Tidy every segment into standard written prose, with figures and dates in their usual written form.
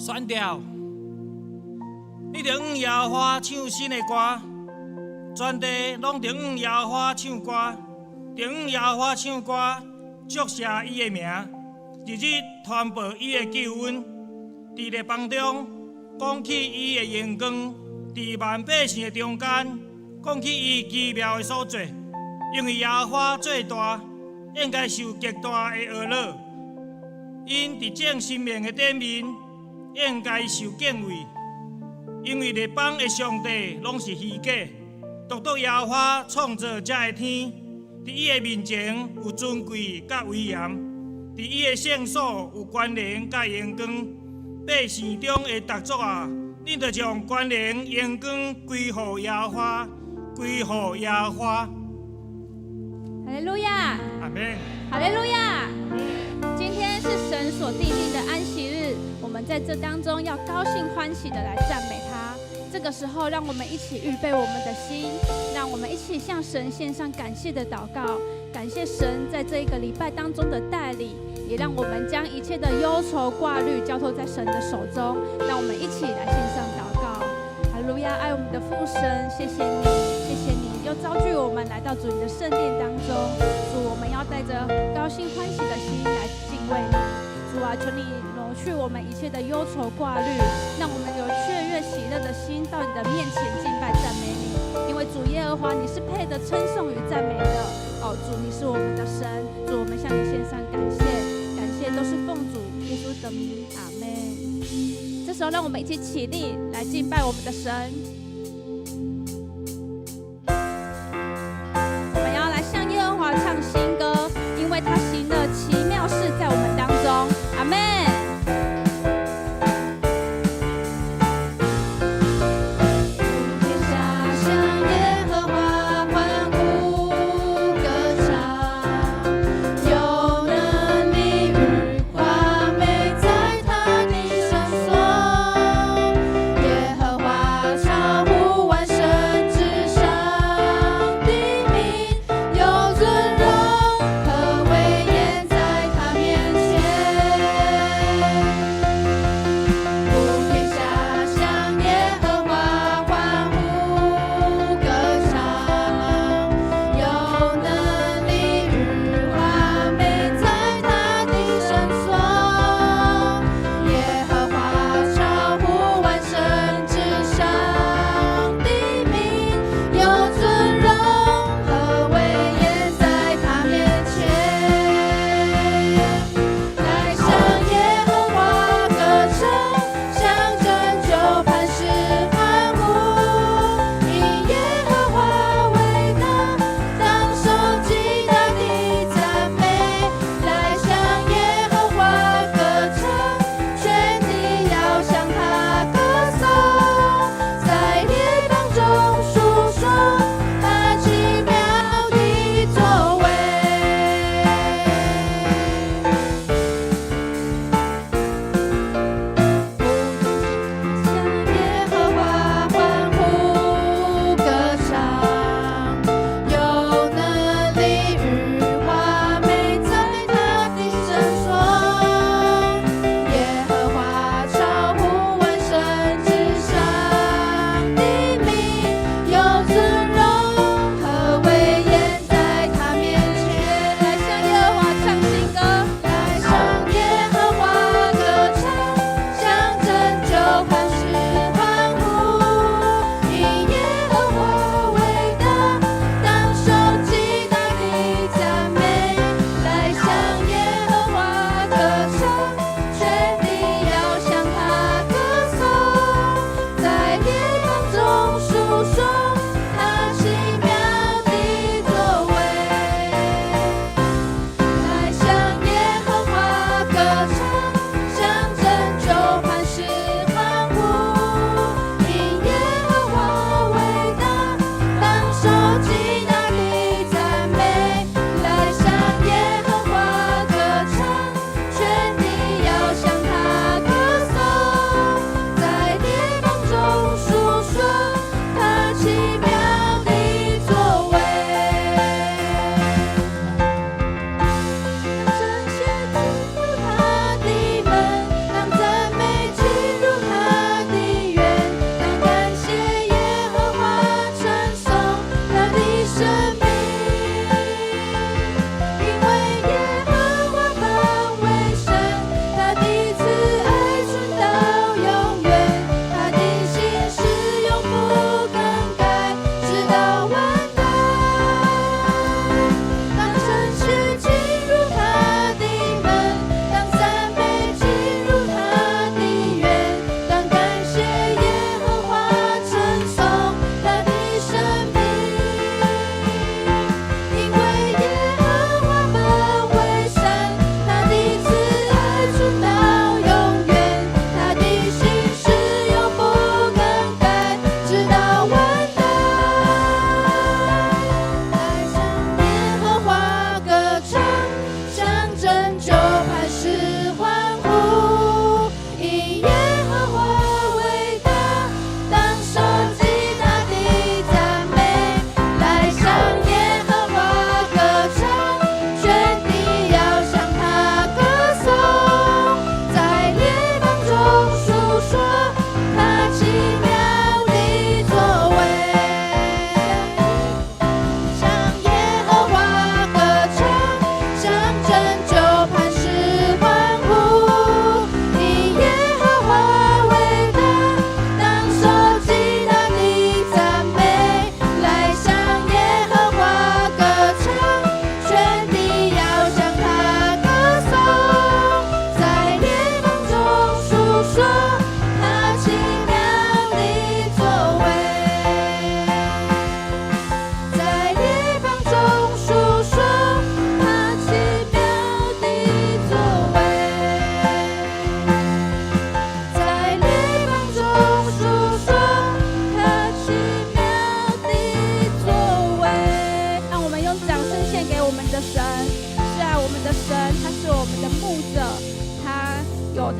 选调，你着往耶和华唱新的歌，全地拢着往耶和华唱歌，着往耶和华唱歌，祝谢伊的名，日日传播伊的救恩，伫列邦中讲起伊的荣光，伫万百姓的中间讲起伊奇妙的所做，因为耶和华最大，应该受极大的恶乐，因伫正生命的顶面，应该受敬畏。因为列邦的上帝拢是虚假，独独耶和华创造这个天，伫伊的面前有尊贵甲威严，伫伊的圣所有关联甲荣光。百姓中的逐族啊，恁着将关联荣光归乎耶和华，归乎耶和华。哈利路亚！阿门。哈利路亚！今天是神所定的安息日，我们在这当中要高兴欢喜的来赞美他。这个时候，让我们一起预备我们的心，让我们一起向神献上感谢的祷告，感谢神在这一个礼拜当中的带领，也让我们将一切的忧愁挂虑交托在神的手中。让我们一起来献上祷告。哈利路亚！爱我们的父神，谢谢你，谢谢你又召聚我们来到主你的圣殿当中。主，我们要带着高兴欢喜的心来敬畏你。主啊，求你挪去我们一切的忧愁挂虑，让我们有雀跃喜乐的心到你的面前敬拜赞美你。因为主耶和华，你是配得称颂与赞美的。哦，主，你是我们的神。主，我们向你献上感谢，感谢都是奉主耶稣的名。阿们。这时候，让我们一起起立来敬拜我们的神。我们要来向耶和华唱新歌，因为他行了奇妙事在我们当中。阿们。唱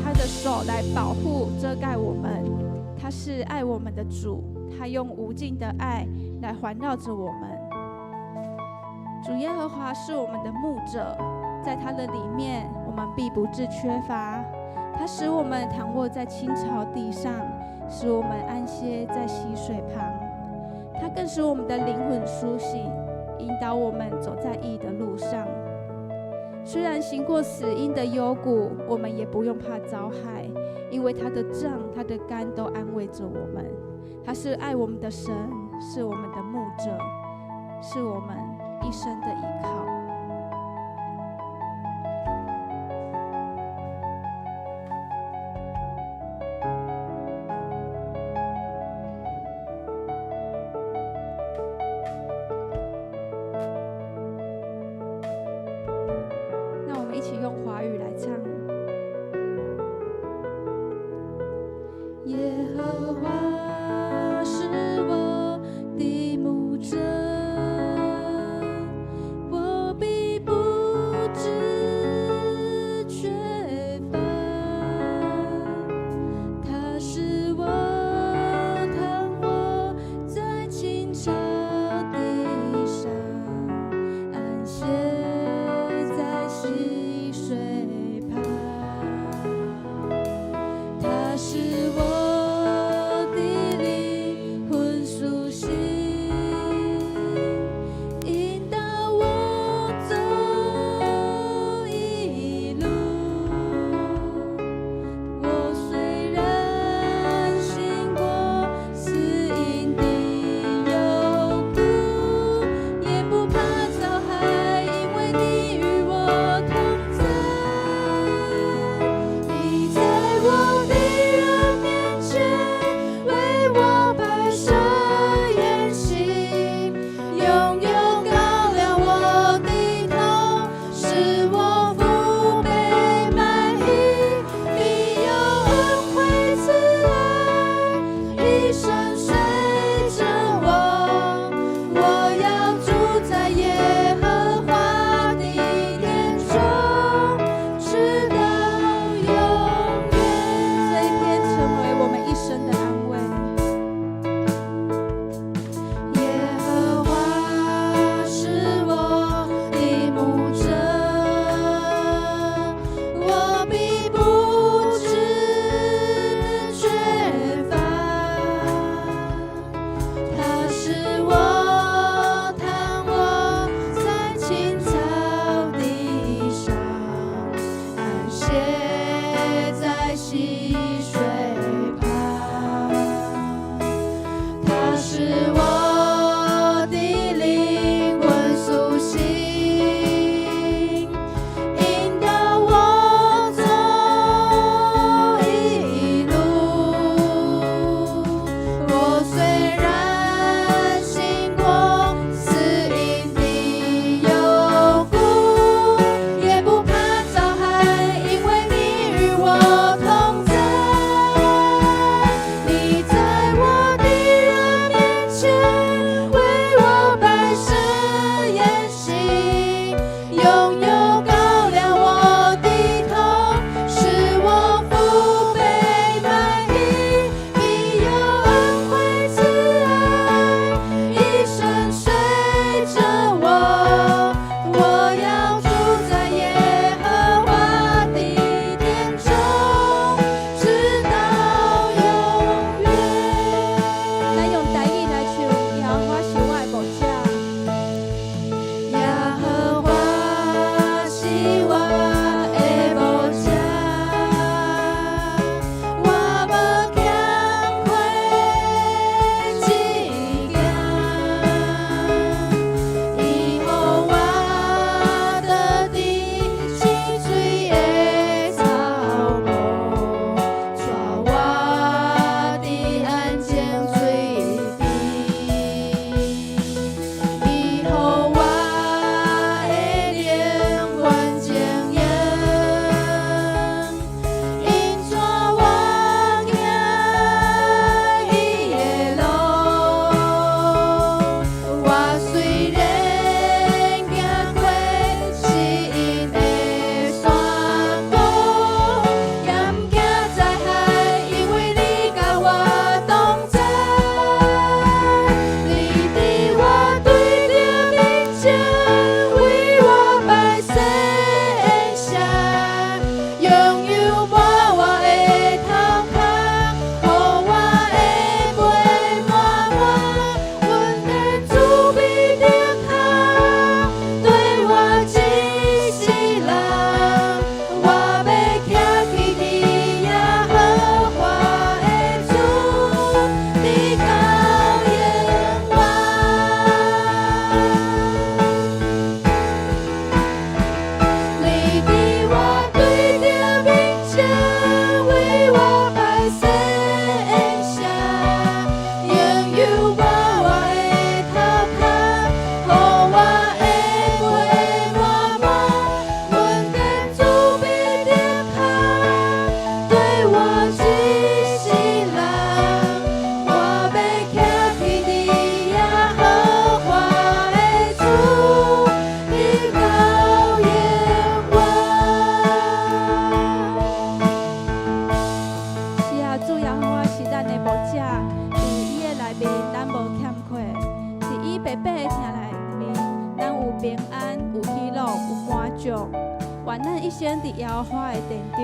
他的手来保护遮盖我们。他是爱我们的主，他用无尽的爱来环绕着我们。主耶和华是我们的牧者，在他的里面我们必不致缺乏。他使我们躺卧在青草地上，使我们安歇在溪水旁。他更使我们的灵魂苏醒，引导我们走在义的路上。虽然行过死荫的幽谷，我们也不用怕遭害，因为他的杖、他的竿都安慰着我们。他是爱我们的神，是我们的牧者，是我们一生的依靠。那我们一起用华语来唱。耶和华是我的牧者，我必不致缺乏。他使我躺卧在青草地上，安歇在溪水旁。他使我我的人面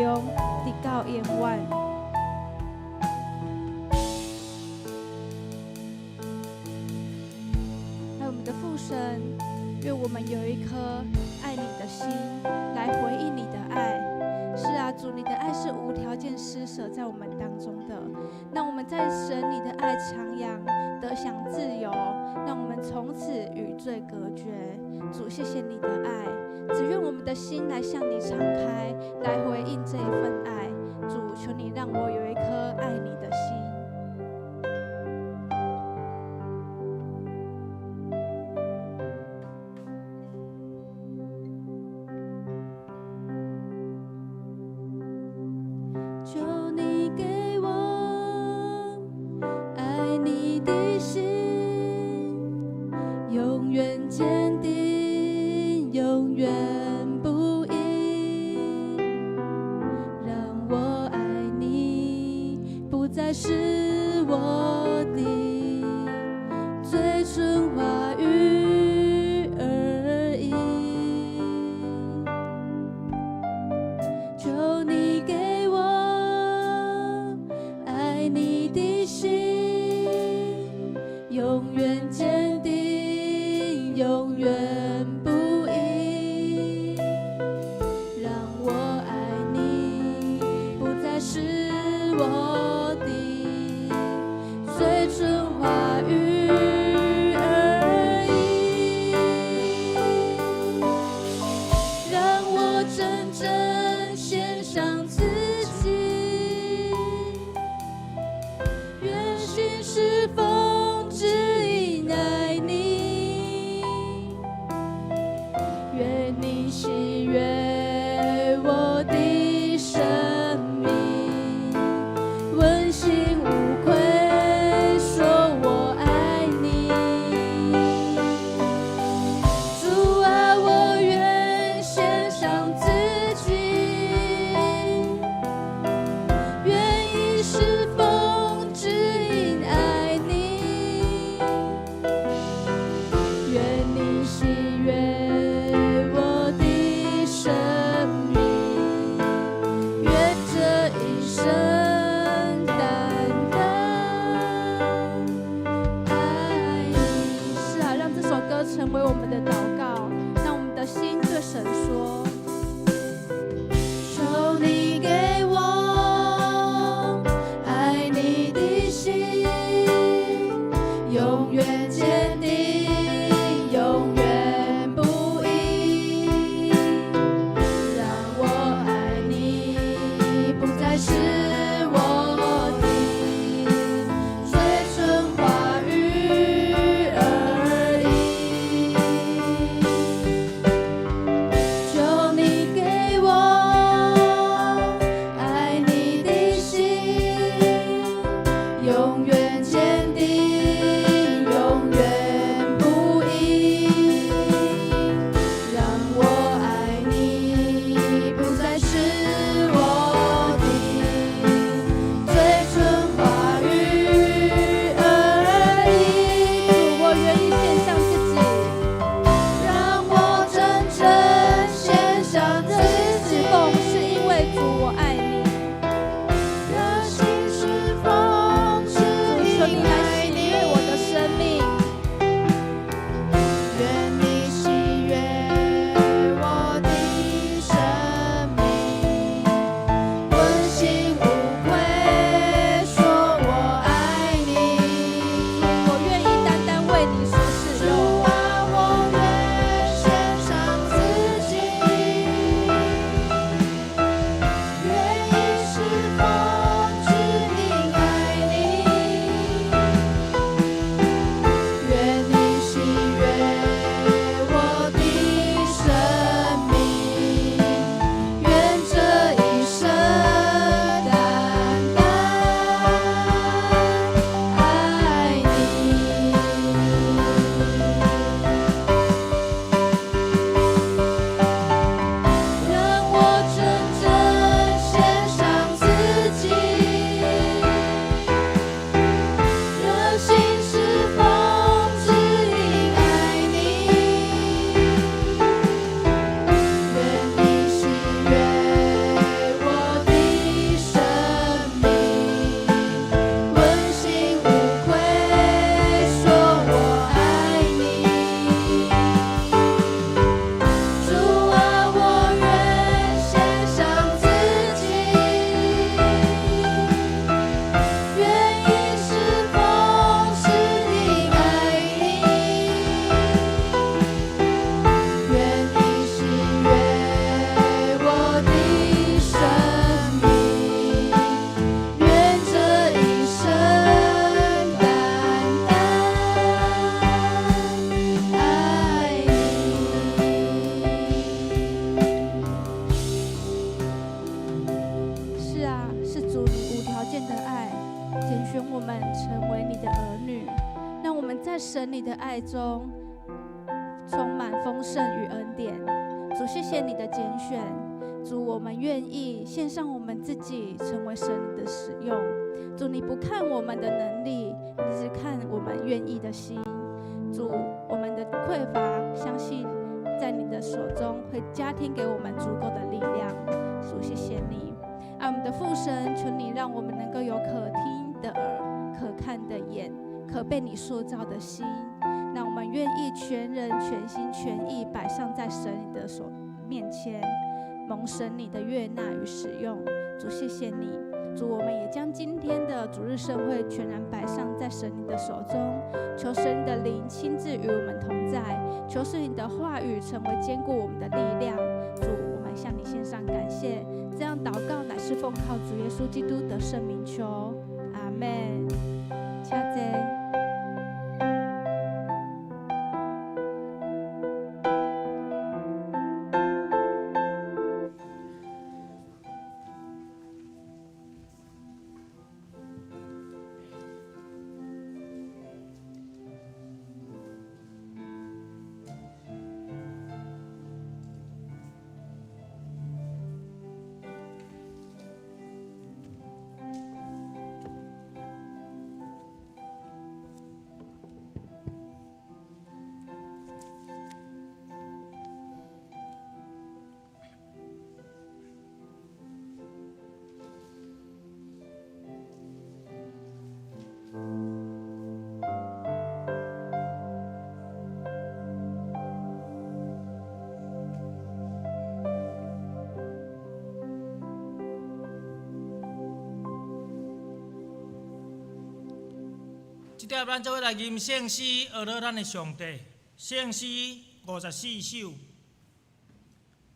中，直到永远。爱我们的父神，愿我们有一颗爱你的心，来回应你的爱。是啊，主，你的爱是无条件施舍在我们当中的。让我们在神你的爱徜徉，得享自由，让我们从此与罪隔绝。主，谢谢你的爱，只愿我们的心来向你敞开，来回应这一份爱。主，求你让我有一颗爱你的心。求你给我爱你的心，永远坚定，永远不移。让我爱你，不再是我的嘴唇话语而已。求你给我爱你的心，永远坚定，永远不移。让我爱你，不再是我的嘴唇话语而已。让我真正献上自己，愿心侍奉指引爱你，愿你喜悦我的生命，问心无愧说我爱你。主啊，我愿献上自己，愿意侍奉指引爱你，愿你喜悦我的生命，愿这一生单单爱你。是啊，让这首歌成为我们的祷告，让我们的心对神说：求你给我爱主你无条件的爱，拣选我们成为你的儿女，让我们在神你的爱中充满丰盛与恩典。主，谢谢你的拣选。主，我们愿意献上我们自己，成为神你的使用。主，你不看我们的能力，你只看我们愿意的心。主，我们的匮乏，相信在你的手中会加添给我们足够的力量。主，谢谢你。我们的父神，求你让我们能够有可听的耳、可看的眼、可被你塑造的心。让我们愿意全人、全心、全意摆上在神你的手面前，蒙神你的悦纳与使用。主，谢谢你。主，我们也将今天的主日盛会全然摆上在神你的手中，求神你的灵亲自与我们同在，求神你的话语成为坚固我们的力量。主，我们向你献上感谢，这样祷告乃是奉靠主耶稣基督的圣名求，阿们。请坐。这条咱做伙来吟圣诗，学了咱的上帝。圣诗54首，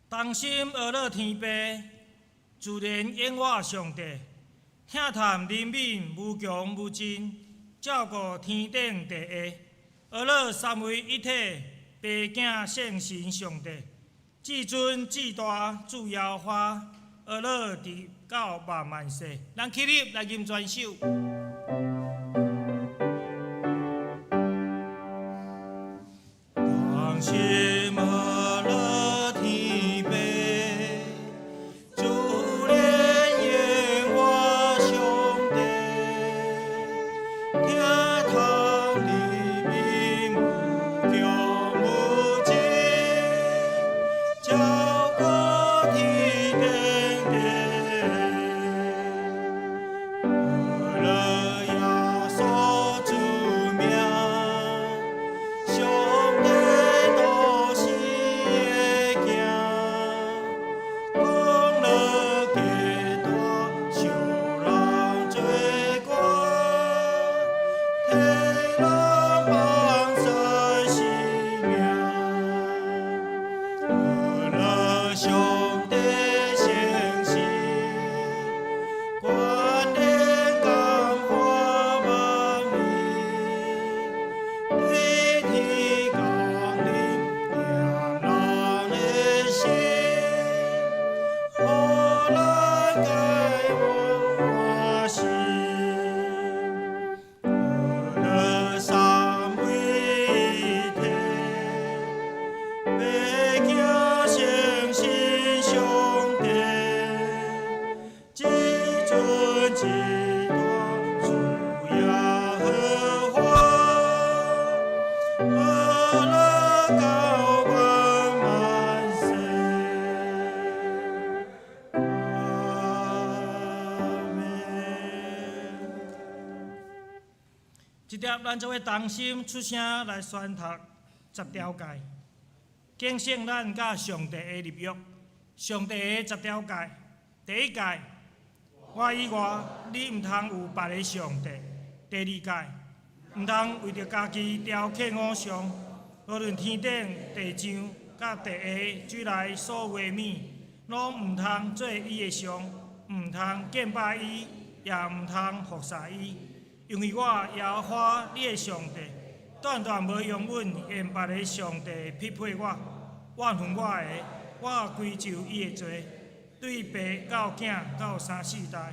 同心学了天父，自然永活上帝，疼探人民无穷无尽，照顾天顶地下，学了三位一体，爸囝圣神上帝，至尊至大主要化，学了直到万万世。咱起立来吟全首。同心学了天父，自然永活上帝，疼探人民无穷无尽，照顾天顶地下，学了耶稣主名。这条咱做伙同心出声来宣读10条诫，敬信咱甲上帝的立约。上帝的10条诫，第一诫，我以外你毋通有别个上帝。第二诫，毋通为着家己雕刻偶像，无论天顶、地上、甲地下水内所有的物，拢毋通做伊的像，毋通敬拜伊，也毋通服侍伊。因为我耶和华你的上帝，断断无用阮言别的上帝匹配我，怨恨我的，我归咎伊的罪，对爸到囝到3、4代，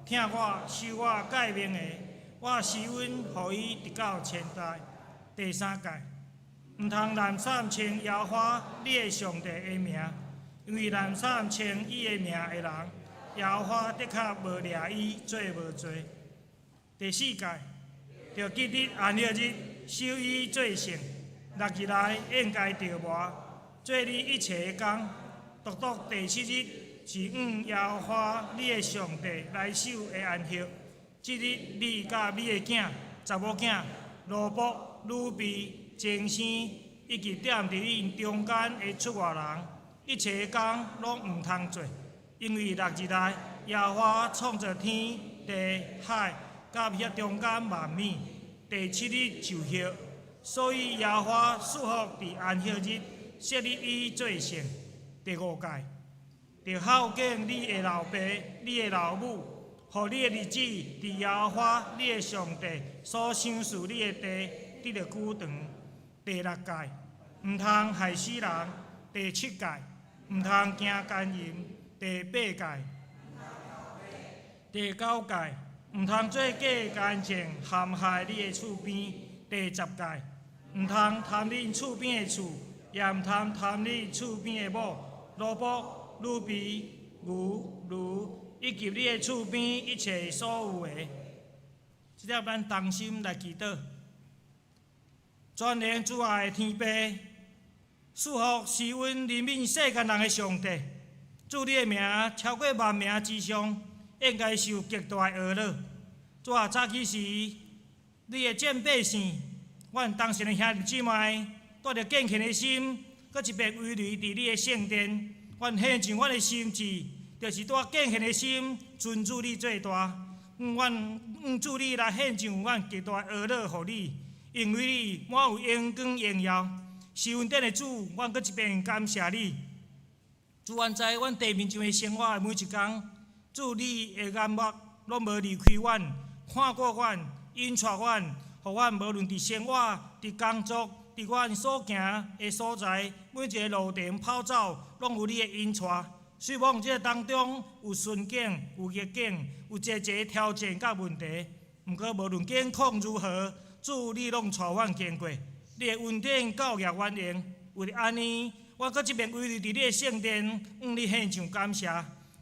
听我受我诫命的，我施恩，互伊直到千代。第三诫，毋通滥散称耶和华你的上帝的名，因为滥散称伊的名的人，耶和华的确无掠伊做无罪。第四诫，着记日安息日，守伊做圣，6日内应该着磨，做你一切的工。独独第7日是耶和华你的上帝来守的安息。即日你甲你的囝、查某囝、奴仆、女婢、精生，以及踮伫因中间的出外人，一切的工拢毋通做，因为6日内耶和华创造天地海，甲遐中间万物，第7日就歇。所以耶和华祝福伫安息日，设立伊做圣。第5诫，着孝敬你的老爸、你的老母，互你的日子伫耶和华你的上帝所赏赐你的地，得着久长。第6诫，毋通害死人。第7诫，毋通行奸淫。第8诫，第9诫，毋通做假干净陷害你的厝边。第10诫，毋通贪恁厝边的厝，也毋通贪恁厝边的某、奴仆、女婢、牛、以及你的厝边一切所有的。即条咱同心来祈祷。全能主爱的天父，赐福施恩怜悯世间人的上帝，主你的名超过万名之上，应该受极大的懊恼。主啊，早起时你的战百姓，阮当时的兄弟姊妹，带着敬虔的心，搁一遍围垒伫你的圣殿，阮献上阮的心志，就是带敬虔的心，尊主你最大。主你来献上阮极大的懊恼，予你。因为你满有荣光荣耀，是恩典的主，阮搁一遍感谢你。主，阮知阮地面上的生活的每一天，主你的眼目拢无离开阮，看过阮，引带阮，互阮无论伫生活、伫工作、伫阮所行的所在，每一个路程跑走，拢有你的引带。虽望这当中有顺境、有逆境，有一个挑战甲问题，毋过无论境况如何，主你拢带阮经过，你的恩典教育阮用。为了安尼，我搁一遍围绕伫你的圣殿，你献上感谢。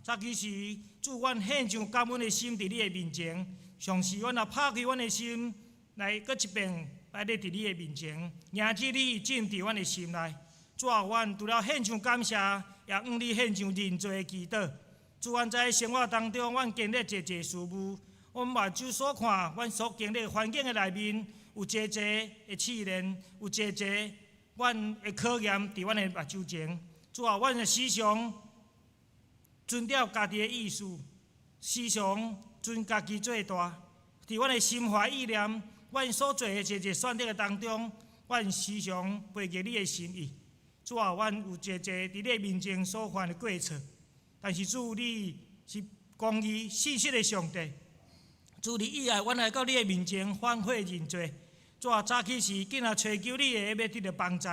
早起时，主阮献上感恩的心伫你的面前，上时阮也拍开阮的心，来搁一遍来立伫你的面前，迎接你进伫阮的心内。主啊，阮除了献上感谢，也你献上认罪的祈祷。主，阮在生活当中，阮经历一事物。阮目睭所看，阮所经历环境的内面，有一的试炼，有一阮的考验伫阮的目睭前。主啊，阮时常遵照家己的意思，时常尊家己做大。伫阮的心怀意念，阮所做的一选择当中，阮时常背记你的心意。主啊，阮有一伫你面前所犯的过错，但是主你是公义信实的上帝。主你以外，阮来到你的面前反悔认罪。主啊，早起时紧啊找求你的要得到帮助。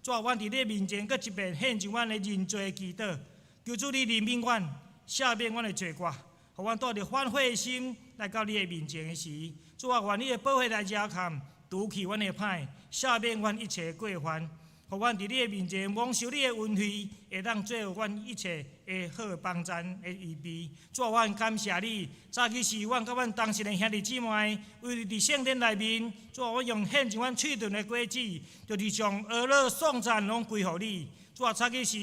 主啊，阮伫你面前搁一遍献上阮的认罪祈祷，求主你怜悯阮，赦免阮的罪过，互阮带着反悔的心来到你的面前的时，主啊，愿你的保护来遮看，除去阮的歹，赦免阮一切的过犯。互阮伫你的面前蒙受你的恩惠，会当做阮一切的好的帮助的预备。主啊，阮感谢你。早起时，阮甲阮当时的兄弟姊妹，为伫圣殿内面，主啊，阮用献上阮喙唇的果子，就是将娱乐颂赞拢归互你。主啊，早起时，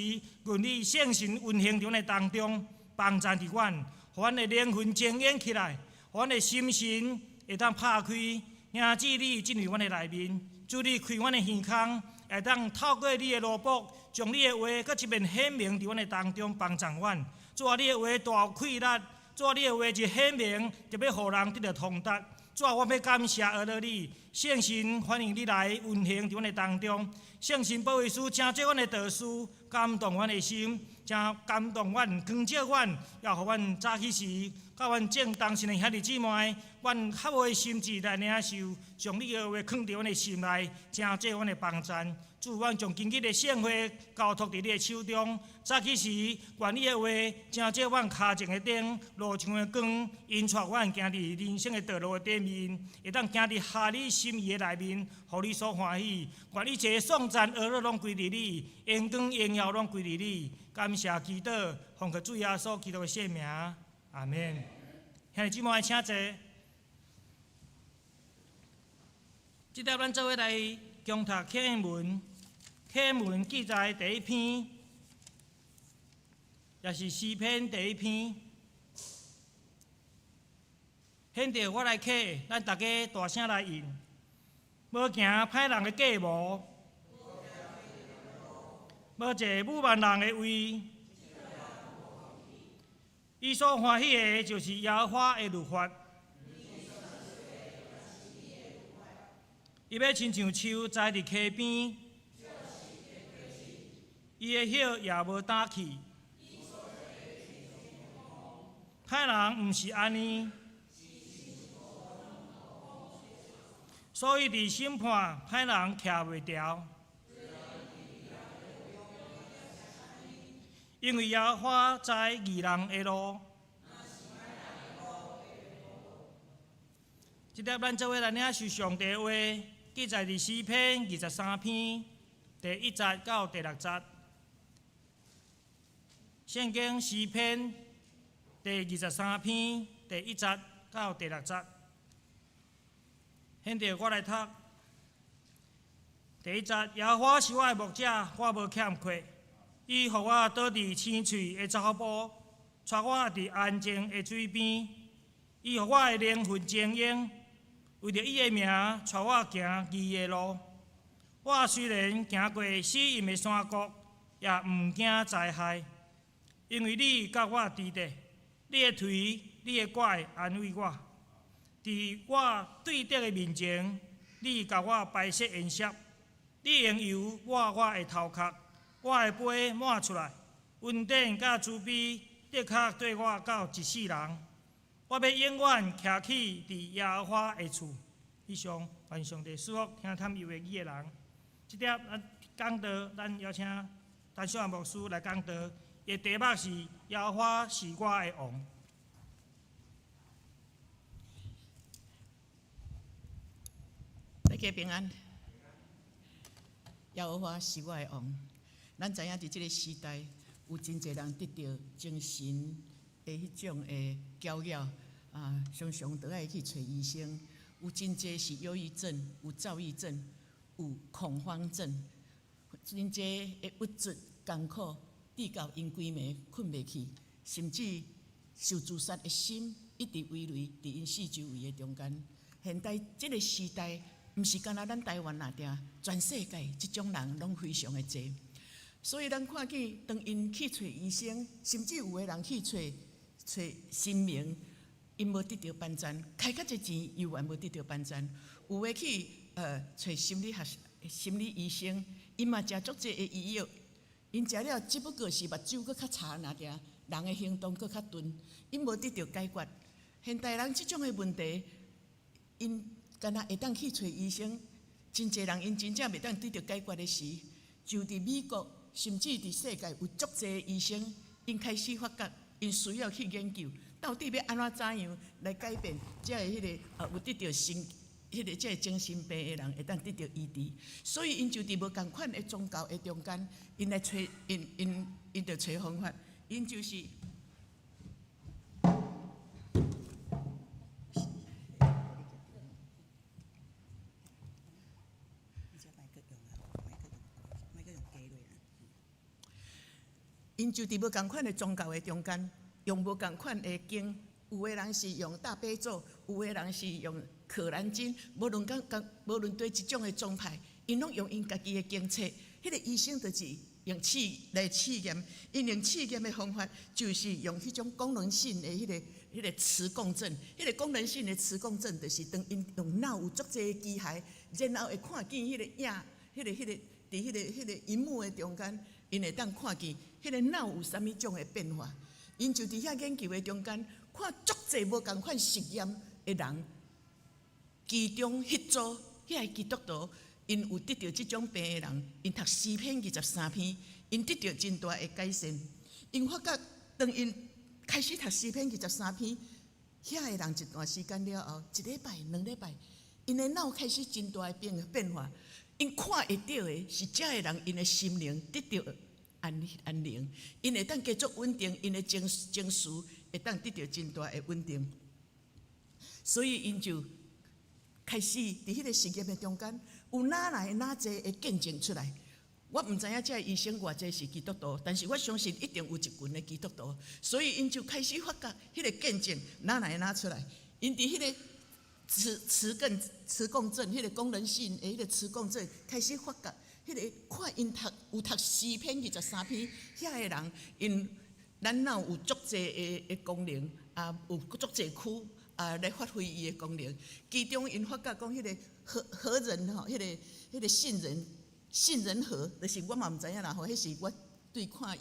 愿你圣神运行伫阮的当中，帮助伫阮，互阮的灵魂精研起来，互阮的心神会当拍开，迎接你进入阮的内面。主你开阮的耳孔。会当透过你的罗卜，将你的话搁一遍显明伫阮的当中，帮助阮。主啊，你的话大有气力，主啊，你的话一显明，就要互人得到通达。主啊，我要感谢阿乐你，圣神欢迎你来运行伫阮的当中。圣神保惠师真做阮的导师，感动阮的心，真感动阮，光照阮，也互阮早起时，甲阮正当时的兄弟姊妹，阮合无的心志来领受，将你的话放伫阮的心内，真做阮的帮助。主，阮将今日的圣会交托伫你的手中。早起时，愿你的话正借阮脚前的灯，路上的光，引带阮行伫人生的道路的顶面，会当行伫合你心意的内面，互你所欢喜。愿一切颂赞、恶乐拢归伫你，荣光、荣耀拢归伫你。感谢祈祷，奉靠主耶稣基督的圣名，阿门。兄弟姊妹，请坐。即条咱做伙来共读启文。启文记载第一篇，也是诗篇第一篇。现着我来启，咱大家大声来应。无行歹人的计谋，无坐侮慢人的位。伊所欢喜的，就是耶和华的律法。伊要亲像树栽伫溪边，伊的叶也无干去。歹人毋是安尼，所以伫审判歹人徛袂牢。因为耶和华知义人的路。即条咱做伙来领受上帝的话，记载伫诗篇23篇第1节到第6节。圣经诗篇第23篇第1节到第6节。现着我来读。第1节，耶和华是我的牧者，我无欠缺。伊互我倒伫青翠的草坡，带我伫安静的水边。伊互我的灵魂静养，为着伊的名，带我行义的路。我虽然行过死荫的山谷，也毋惊灾害，因为你甲我伫地，你的腿、你的拐安慰我。伫我对敌的面前，你甲我摆设筵席，你用油抹我的头壳。我的杯满出来，恩典甲慈悲的确对我到一世人。我要永远徛起伫耶和华的厝。以上，愿上帝赐福听他们有的语的人。即条讲道，咱邀请陈小牧师来讲道。伊题目是耶和华是我的王。大家平安。耶和华是我的王。咱知影，伫即个时代，有真侪人得到精神的迄种的搅扰，常常都爱去找医生。有真侪是忧郁症，有躁郁症，有恐慌症，真侪的郁卒、艰苦，直到因规暝困袂去，甚至受自杀的心一直围绕伫因四周围的中间。现代即个时代，毋是干那咱台湾那点，全世界即种人拢非常的多。所以，咱看见当因去找医生，甚至有个人去找神明，因无得到帮助，开甲这钱又还无得到帮助。有个去找心理医生，因嘛食足济的医药，因食了只不过是目睭搁较差那点，人的行动搁较钝，因无得到解决。现代人即种的问题，因干那会当去找医生，真侪人因真正袂当得到解决的时，就伫美国。甚至伫世界有足侪医生，因开始发觉，因需要去研究，到底要安怎样来改变，才会迄个有得到即个精神病的人会当得到医治。所以因就伫无共款的宗教的中间，因来找因着找方法，因就是。因就伫无共款的宗教的中间，用无共款的经，有个人是用大悲咒，有个人是用可兰经，无论对一种的宗派，因拢用因家己的经册。迄个医生就是用来试验，因用试验的方法就是用迄种功能性的迄个磁共振。迄个功能性的磁共振，就是当因用脑有足侪机械，然后会看见迄个影，伫迄个荧幕的中间。因会当看见迄个脑有啥物种的变化，因就伫遐研究的中间，看足侪无共款实验的人，其中迄组遐个基督徒，因有得到这种病的人，因读诗篇23篇，因得到真大的改善。因发觉当因开始读诗篇23篇，遐个人一段时间了后，一礼拜、2礼拜，因的脑开始真大的变化。因看会到的是遮个人，因的心灵得到安宁，因会当继续稳定，因的情绪会当得到真大的稳定。所以因就开始伫迄个实验的中间，有哪来哪济的见证出来。我毋知影这医生偌济是基督徒，但是我相信一定有一群的基督徒，所以因就开始发觉迄个见证哪来哪出来。因伫迄个磁共振，迄个功能性的迄个磁共振开始发觉，迄个看因有读诗篇23篇，遐个人因咱脑有足济的功能，有足济区来发挥伊的功能。其中因发觉讲，迄个核人吼，迄个杏仁核，就是我嘛毋知影啦吼，迄是我对看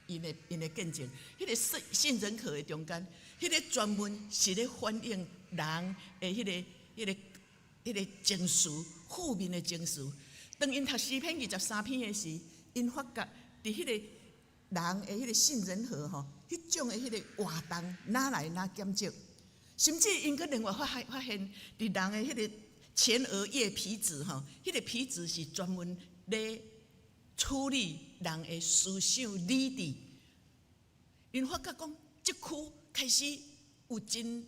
因的见证。迄个杏仁核的中间，迄个专门是咧反映人的迄个情绪，负面的情绪。当因读诗篇23篇的时，因发觉伫迄个人的迄个杏仁核吼，迄种的迄个活动哪来哪减少，甚至因个另外发现，伫人的迄个前额叶皮质吼，迄个皮质是专门咧处理人的思想理智。因发觉讲，即区开始有真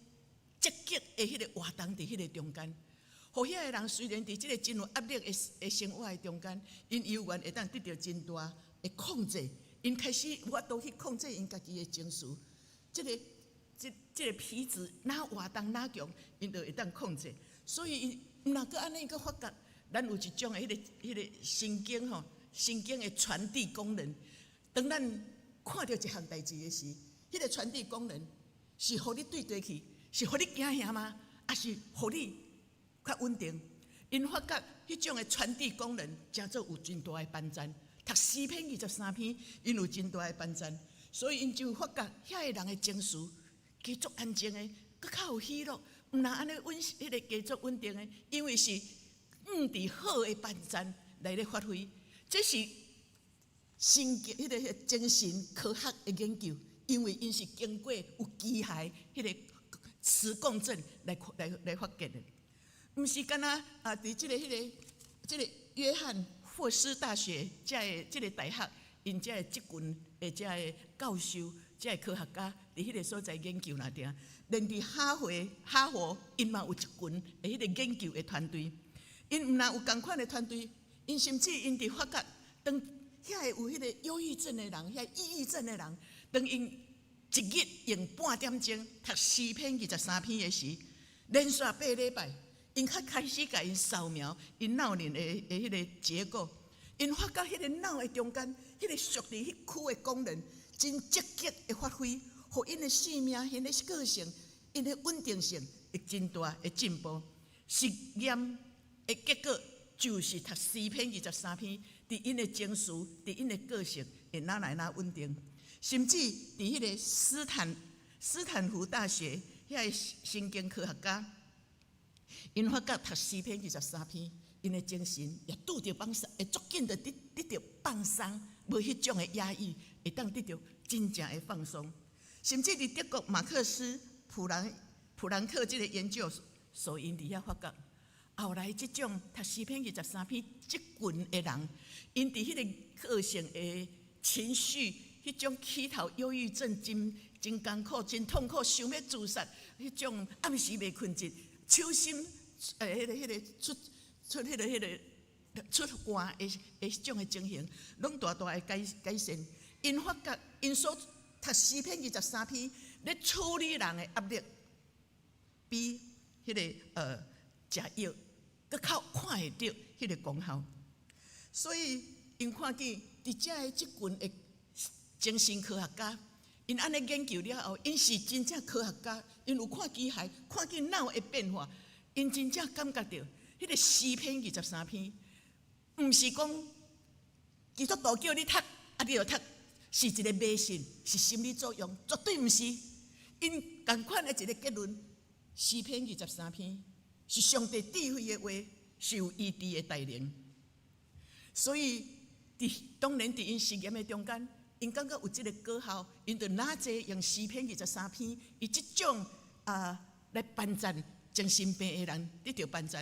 积极的迄个活动伫迄个中间，互遐个人虽然伫即个真有压力的生活的中间，因犹原会当得到真大的控制。因开始有法度去控制因家己的情绪，即个皮质哪活动哪强，因就会当控制。所以因若阁安尼，阁发觉咱有一种的迄个神经吼，神经的传递功能。当咱看到一项代志的时，迄个传递功能是互你对去，是互你惊吓吗？还是互你较稳定？因发觉迄种的传递功能，真做有真大的帮助。读诗篇23篇，因有真大的帮助，所以因就发觉遐个人的情绪继续安静的，佫较有喜乐，毋若安尼迄个继续稳定的，因为是伫好的帮助来咧发挥。这是神经迄个精神科学的研究，因为因是经过有机械迄个磁共振来发现的，毋是干那伫即个约翰霍斯大学即个大学，因即个即群的即个教授、即个科学家伫迄个所在研究那点，连伫哈佛因嘛有一群的迄个研究的团队，因毋但有共款的团队，因甚至因伫发觉，当遐个有迄个忧郁症的人、遐抑郁症的人，当因一日用半点钟读诗篇23篇的时，连续8礼拜。因较开始甲因扫描因脑里的迄个结构，因发觉迄个脑的中间，迄个属伫迄区的功能，真积极的发挥，互因的生命、因的个性、因的稳定性会真大的进步。实验的结果就是读诗篇23篇，伫因的情绪、伫因的个性会哪来哪稳定，甚至伫迄个斯坦福大学遐个神经科学家。因发觉读诗篇23篇，因的精神也拄着放松，会足紧的得到放松，无迄种的压抑，会当得到真正的放松。甚至伫德国马克思普兰克这个研究所，因伫遐发觉，后来这种读诗篇23篇，这群的人，因伫迄个个性的情绪，迄种起头忧郁症真艰苦、真痛苦，想要自杀，迄种暗时袂困觉。手心迄个出汗的迄种的情形，拢大大的改善。因发觉因所读诗篇23篇，咧处理人的压力，比迄个食药佫较看会到迄个功效。所以因看见伫遮的即群的精神科学家，因安尼研究了后，因是真正科学家。因有看机械，看见脑的变化，因真正感觉到迄个诗篇23篇，毋是讲基督徒叫你读，你就读，是一个迷信，是心理作用，绝对毋是。因同款的一个结论，诗篇23篇是上帝智慧的话，受医治的带领。所以，当然伫因实验的中间，因感觉有即个果效，因就拿这用诗篇23篇，以即种来帮助精神病的人得到帮助。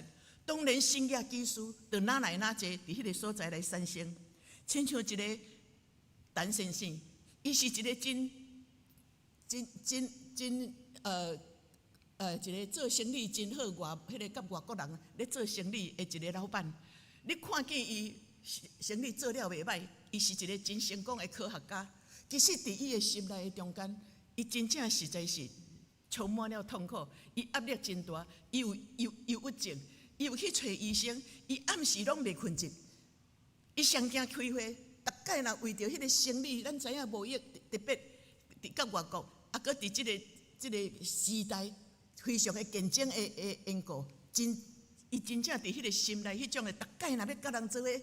当然，新约技术就拿来拿这伫迄个所在来产生，亲像一个陈先生，伊是一个真一个做生意真好，迄个甲外国人咧做生意的一个老板。你看见伊生意做了袂歹，伊是一个真成功的科学家。其实伫伊的心内中间，伊真正实在是充满了痛苦，伊压力真大，伊有忧郁症，伊有去找医生，伊暗时拢袂困觉。伊上惊开会，逐摆若为着迄个生意，咱知影无益，特别伫甲外国，搁伫即个时代非常的竞争的缘故，伊真正伫迄个心内迄种的，逐摆若要甲人做伙，伫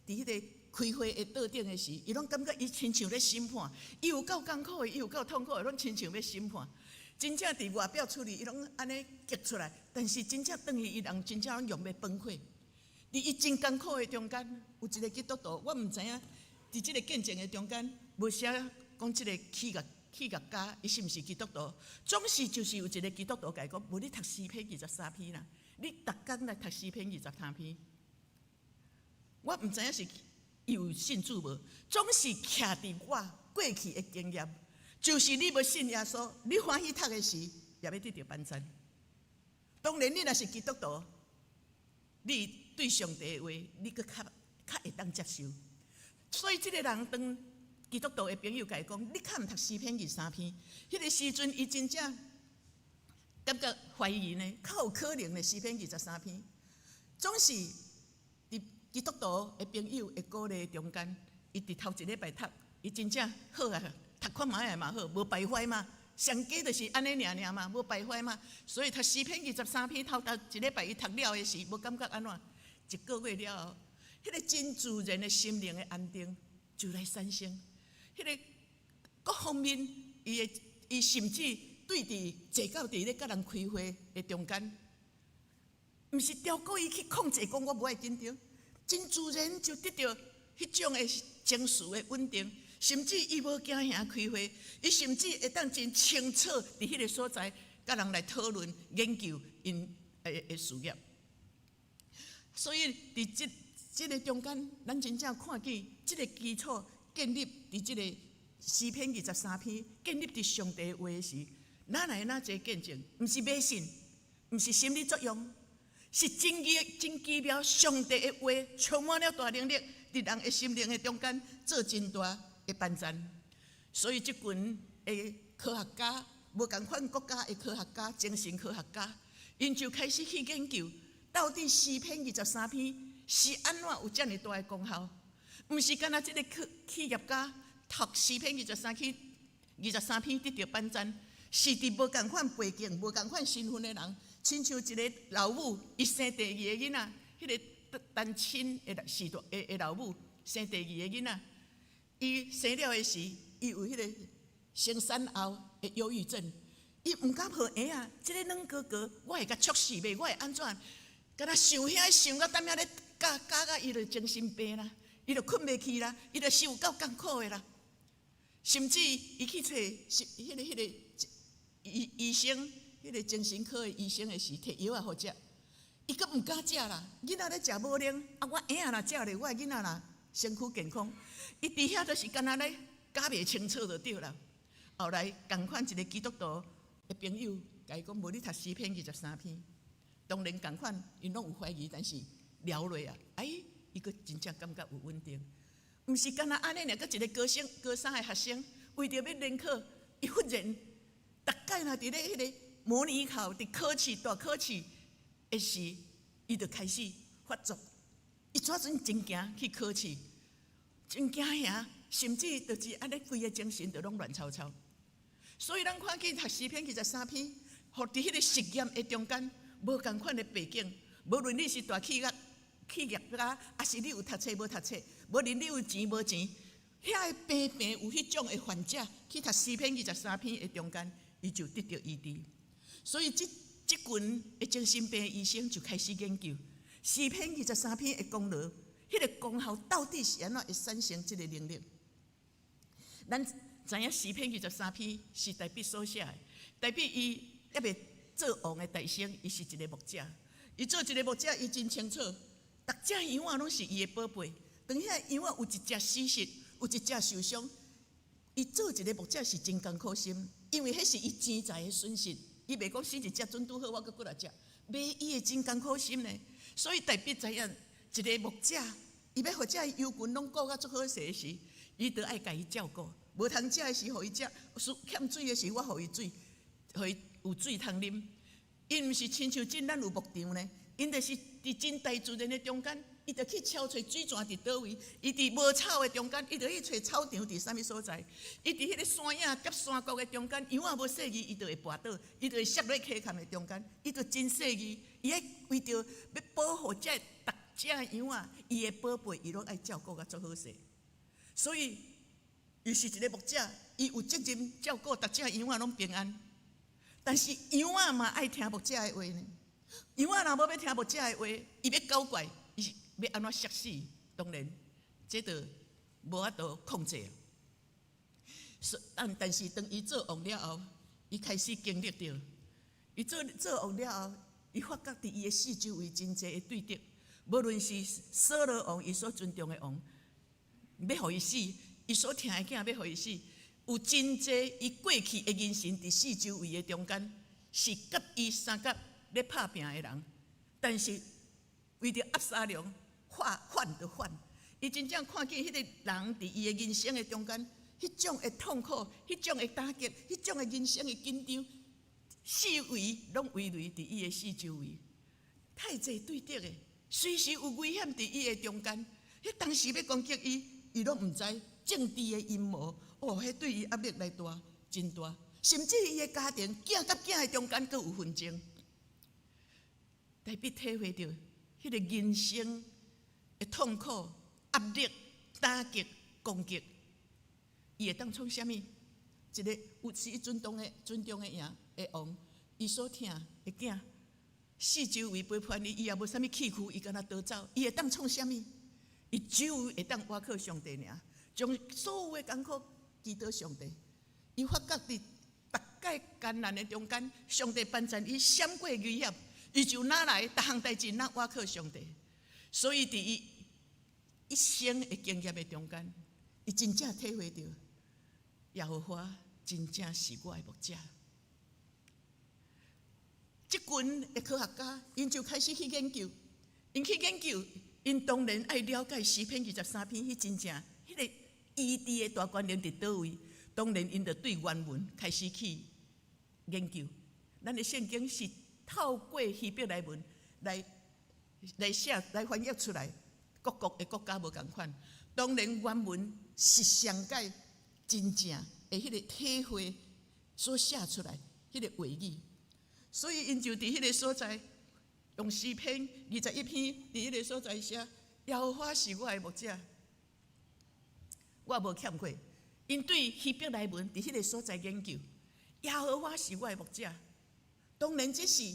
迄个开会的桌顶的时，伊拢感觉伊亲像咧审判，伊有够艰苦的，伊有够痛苦的，拢亲像要审判。真正伫外表处理，伊拢安尼激出来，但是真正等于伊人真正拢用要崩溃。伫伊真艰苦的中间，有一个基督徒，我毋知影，伫即个见证的中间，无写讲即个企业家，伊是毋是基督徒？总是就是有一个基督徒甲伊讲，无你读诗篇23篇啦，你逐工来读诗篇23篇。我毋知影是有信主无，总是徛伫我过去的经验，就是你要信耶稣，你欢喜读的时，也要得到帮助。当然，你若是基督徒，你对上帝的话，你搁较会当接受。所以，即个人当基督徒的朋友甲伊讲，你较毋读诗篇23篇，迄个时阵，伊真正感觉怀疑呢，较有可能的诗篇23篇，总是伫基督徒的朋友的鼓励中间，伊伫头一礼拜读，伊真正好啊，读看卖也嘛好，无败坏嘛。上加就是安尼尔嘛，无败坏嘛。所以读诗篇23篇，头一礼拜伊读了的时，无感觉安怎？一个月了后，迄个真自然的心灵的安定就来产生。迄个各方面，伊甚至对伫坐到伫咧甲人开会的中间，毋是调过伊去控制，讲我无爱紧张，真自然就得到迄种的情绪的稳定。甚至伊无惊遐开会，伊甚至会当真清楚伫迄个所在，甲人来讨论研究因的事业。所以伫即个中间，咱真正看见即个基础建立伫即个诗篇23篇，建立伫上帝的话时，哪来哪侪见证？毋是迷信，毋是心理作用，是真奇妙。上帝的话充满了大能力，伫人的心灵的中间做真大的帮助。所以，即群的科学家，无共款国家的科学家、精神科学家，因就开始去研究，到底诗篇23篇是安怎有遮尔大的功效？毋是干那即个企业家读诗篇23篇得到帮助，是伫无共款背景、无共款身份的人，亲像一个老母，伊生第二个囡仔，迄个单亲的老母生第二个囡仔。伊生了的时，伊有迄个生产后的忧郁症，伊毋敢抱婴仔，即个软哥哥，我会甲猝死袂，我会安怎？敢若想遐想到踮遐咧教到伊就精神病啦，伊就困袂去啦，伊就受够艰苦的啦。甚至伊去找迄个医生，迄个精神科的医生的时，摕药啊互食，伊阁毋敢食啦。囡仔咧食无能，我婴仔若食咧，我的囡仔若身躯健康。伊伫遐都是干那咧，搞袂清楚就对啦。后来共款一个基督徒的朋友，甲伊讲：无你读诗篇23篇。当然共款，因拢有怀疑，但是聊落啊，伊个真正感觉有稳定。毋是干那安尼尔，搁一个高三的学生，为着要联考，伊忽然，逐摆若伫咧迄个模拟考、伫考试、大考试的时，伊就开始发作。伊怎阵真惊去考试？真惊遐，甚至就是安尼，规个精神就拢乱糟糟。所以咱看见读诗篇23篇，互伫迄个实验的中间，无共款的背景，无论你是大企业家，还是你有读册无读册，无论你有钱无钱，遐个病有迄种的患者去读诗篇23篇的中间，伊就得到医治。所以即群的精神病医生就开始研究，诗篇23篇的功劳，迄个功效到底是安怎会产生这个能力？咱知影诗篇23篇是大卫所写的，大卫伊还未做王的大生，伊是一个牧者。伊做一个牧者，伊真清楚，逐只羊仔拢是伊的宝贝。当遐羊仔有一只死失，有一只受伤，伊做一个牧者是真艰苦心，因为迄是伊钱财的损失。伊袂讲死一只准拄好，我搁过来食，袂伊会真艰苦心呢。所以大卫知影，一个牧者，伊要互遮羊群拢顾甲足好势时，伊着爱家己照顾。无通食的时，互伊食；欠水的时，我互伊水，互伊有水通啉。因毋是亲像咱有牧场呢，因着是伫真大自然的中间，伊着去敲找水泉伫倒位。伊伫无草的中间，伊着去找草场伫啥物所在。伊伫迄个山影甲山谷的中间，羊仔无细意，伊着会跋倒，伊着会摔落溪坎的中间。伊着真细意，伊爱为着要保护这逐只羊仔，伊的宝贝，伊拢爱照顾甲足好势。所以，伊是一个牧者，伊有责任照顾逐只羊仔拢平安。但是羊仔嘛爱听牧者的话呢。羊仔若无要听牧者的话，伊要搞怪，伊是要安怎摔死？当然，这着无法度控制。但是当伊做王了后，伊开始经历到，伊做王了后，伊发觉伫伊的四周围真济的对敌，无论是扫罗王，伊所尊重的王，要互伊死，伊所听的囝要互伊死。有真济伊过去的人生伫四周围的中间，是甲伊三甲咧拍拼的人，但是为着押沙龙，反就反。伊真正看见迄个人伫伊的人生的中间，迄种的痛苦，迄种的打击，迄种的人生的紧张，四围拢围绕伫伊的四周围，太济对敌的，随时有危险伫伊的中间。迄当时要攻击伊，伊拢毋知政治的阴谋。迄对伊压力来大，真大，甚至伊的家庭囝甲囝的中间，阁有纷争。大卫体会到迄个人生的痛苦、压力、打击、攻击，伊会当创啥物？一个有时尊重的王，伊所听的囝，四周围陪伴伊，伊也无啥物气躯，伊敢若逃走，伊会当创啥物？伊只有会当倚靠上帝尔，将所有的艰苦。祈祷上帝，伊发觉伫逐界艰难的中间，上帝帮助伊闪过危险，伊就哪来逐项代志哪倚靠上帝。所以伫伊一生的经验的中间，伊真正体会到耶和华真正是我的牧者。即群的科学家，因就开始去研究，因当然爱了解诗篇23篇，迄真正迄个。伊伫的大关联伫倒位？当然，因着对原文开始去研究。咱的圣经是透过希伯来文来写、来翻译出来，各国的国家无共款。当然，原文是上解真正的迄个体会所写出来迄个话语。所以，因就伫迄个所在用诗篇21篇伫迄个所在写：耶和华是我的牧者。我无欠过，因对希伯来文伫迄个所在研究，耶和华是我的牧者。当然，这是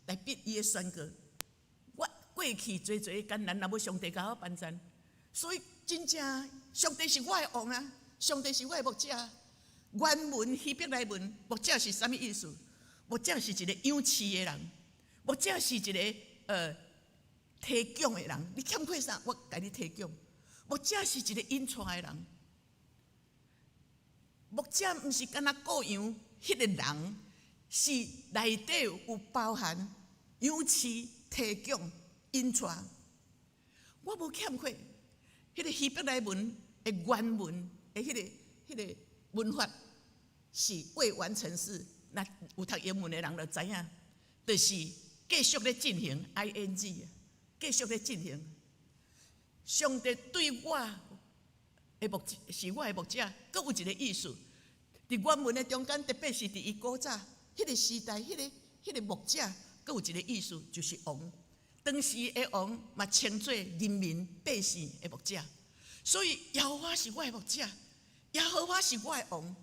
来逼伊的宣告。我过去侪艰难，若无上帝甲我帮衬，所以真正上帝是我的王啊！上帝是我的牧者。原文希伯来文牧者是啥物意思？牧者是一个养饲的人，牧者是一个提供的人。你欠过啥？我甲你提供。牧者是一个引带的人。牧者毋是干那雇羊，迄个人是内底有包含养饲、提供、引带。我无欠亏，迄个希伯来文的原文的迄个文法是未完成式。那有读英文的人就知影，就是继续咧进行 ing， 继续咧进行。上帝对我的牧是我的牧者，阁有一个意思。伫原文的中间，特别是伫伊古早迄个时代，迄个牧者，阁有一个意思，就是王。当时的王嘛称作人民百姓的牧者。所以耶和华是我的牧者，耶和华是我的王，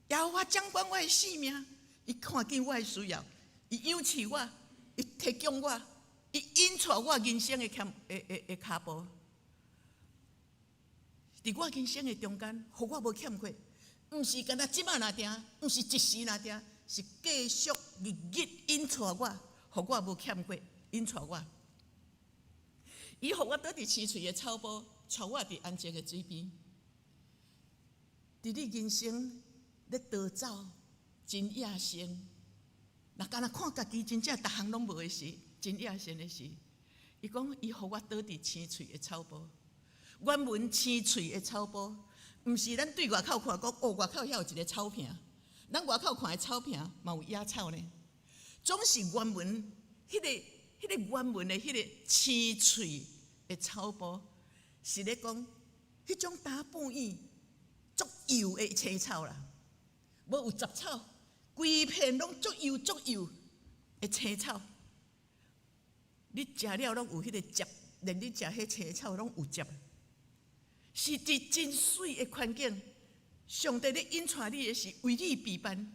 耶和华掌管我的性命。伊看见我的需要，伊养饲我，伊提供我伊引出我人生的脚步，伫我人生的中间，互我无欠缺。毋是干那即马若定，毋是一时若定，是继续日日引出我，互我无欠缺，引出我。伊互我倒伫青翠的草坡，带我伫安静的水边。伫你人生咧逃走，真野生。若干那看家己真正逐项拢无的时，真野生的时，伊讲伊互我倒伫青翠的草坡。原文青翠的草坡，毋是咱对外口看讲哦，外口遐有一个草坪，咱外口看的草坪嘛有野草呢。总是原文迄个原文的迄个青翠的草坡，是咧讲迄种打半圆足油的青草啦，无有杂草，规片拢足油的青草。你食了拢有迄个汁，连你食迄青草拢有汁。是伫真水的环境，上帝咧引带你的是为你备办，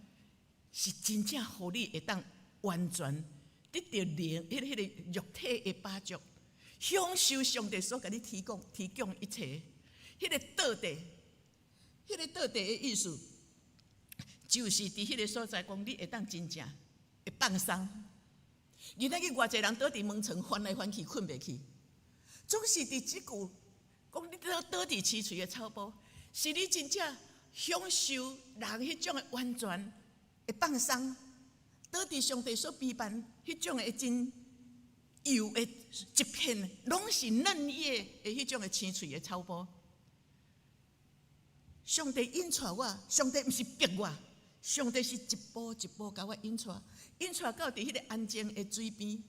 是真正互你会当完全得到迄个肉体的饱足，享受上帝所甲你提供一切。迄个道地，的意思，就是伫迄个所在讲，你会当真正会放松。今仔日偌济人倒伫门床翻来翻去，困袂去，总是伫即句。讲你倒伫青翠的草坡，是你真正享受人迄种的完全的放松，倒伫上帝所备办迄种的真油的一片，拢是嫩叶的迄种的青翠的草坡。上帝引带我，上帝毋是逼我，上帝是一步一步甲我引带到伫迄个安静的水边，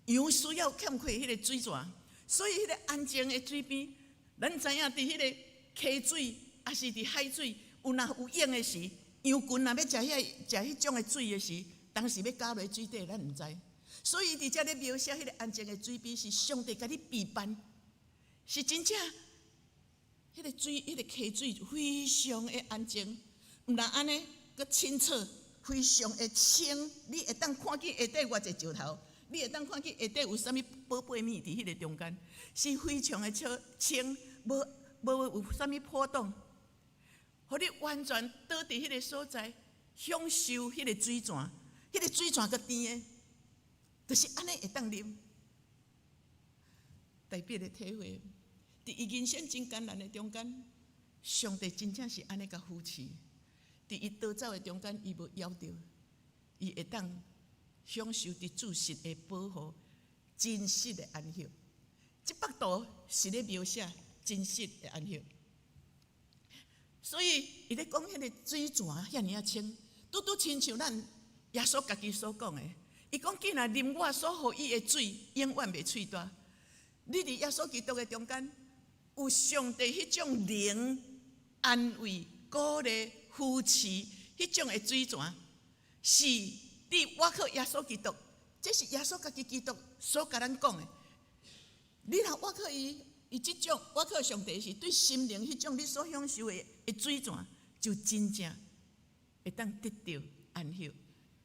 羊需要欠缺迄个水泉，所以迄个安静的水边。咱知影，伫迄个溪水，还是伫海水，有若有涌的时，羊群若要食迄种的水的时，当时要加落水底，咱毋知。所以伫遮咧描写迄个安静的水边，是上帝甲你备办，是真正迄个水，迄个溪水非常的安静，毋但安尼，佮清澈，非常的清，你会当看见下底偌济石头。你会当看见下底有啥物宝贝物伫迄个中间，是非常的清，无有啥物波动，互你完全倒伫迄个所在，享受迄个水泉，迄个水泉佮甜的，就是安尼会当啉。特别的体会，伫伊人生真艰难的中间，上帝真正是安尼甲扶持，伫伊逃走的中间，伊无夭着，伊会当。享受伫主神的保护，真实的安息。这幅图是咧描写真实的安息。所以伊咧讲迄个水泉遐尔啊清，拄亲像咱耶稣家己所讲的。伊讲既然啉我所予伊的水，永远袂喙大。你伫耶稣基督的中间，有上帝迄种灵安慰、鼓励、扶持迄种的水泉，是。你我靠耶稣基督，这是耶稣家己基督所甲咱讲的。你若我靠伊即种我靠上帝是对心灵迄种你所享受的水泉，就真正会当得到安息。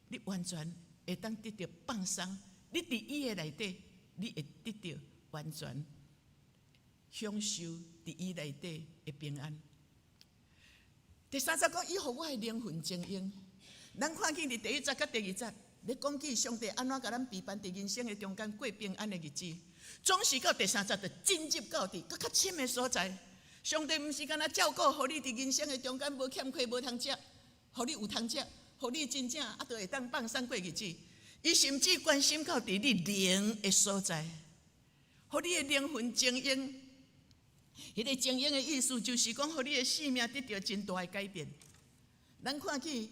你完全会当得到放松。你伫伊的内底，你会得到完全享受伫伊内底的平安。第三节讲，伊互我的灵魂精英。咱看见伫第一节甲第二节，咧讲起上帝安怎甲咱备办伫人生的中间过平安的日子，总是到第三节就进入到伫搁较深的所在。上帝毋是干那照顾，互你伫人生的中间无欠缺、无通食，互你有通食，互你真正就会当放松过日子。伊甚至关心到伫你灵的所在，互你的灵魂精英。迄个精英的意思就是讲，互你的生命得到真大的改变。咱看起。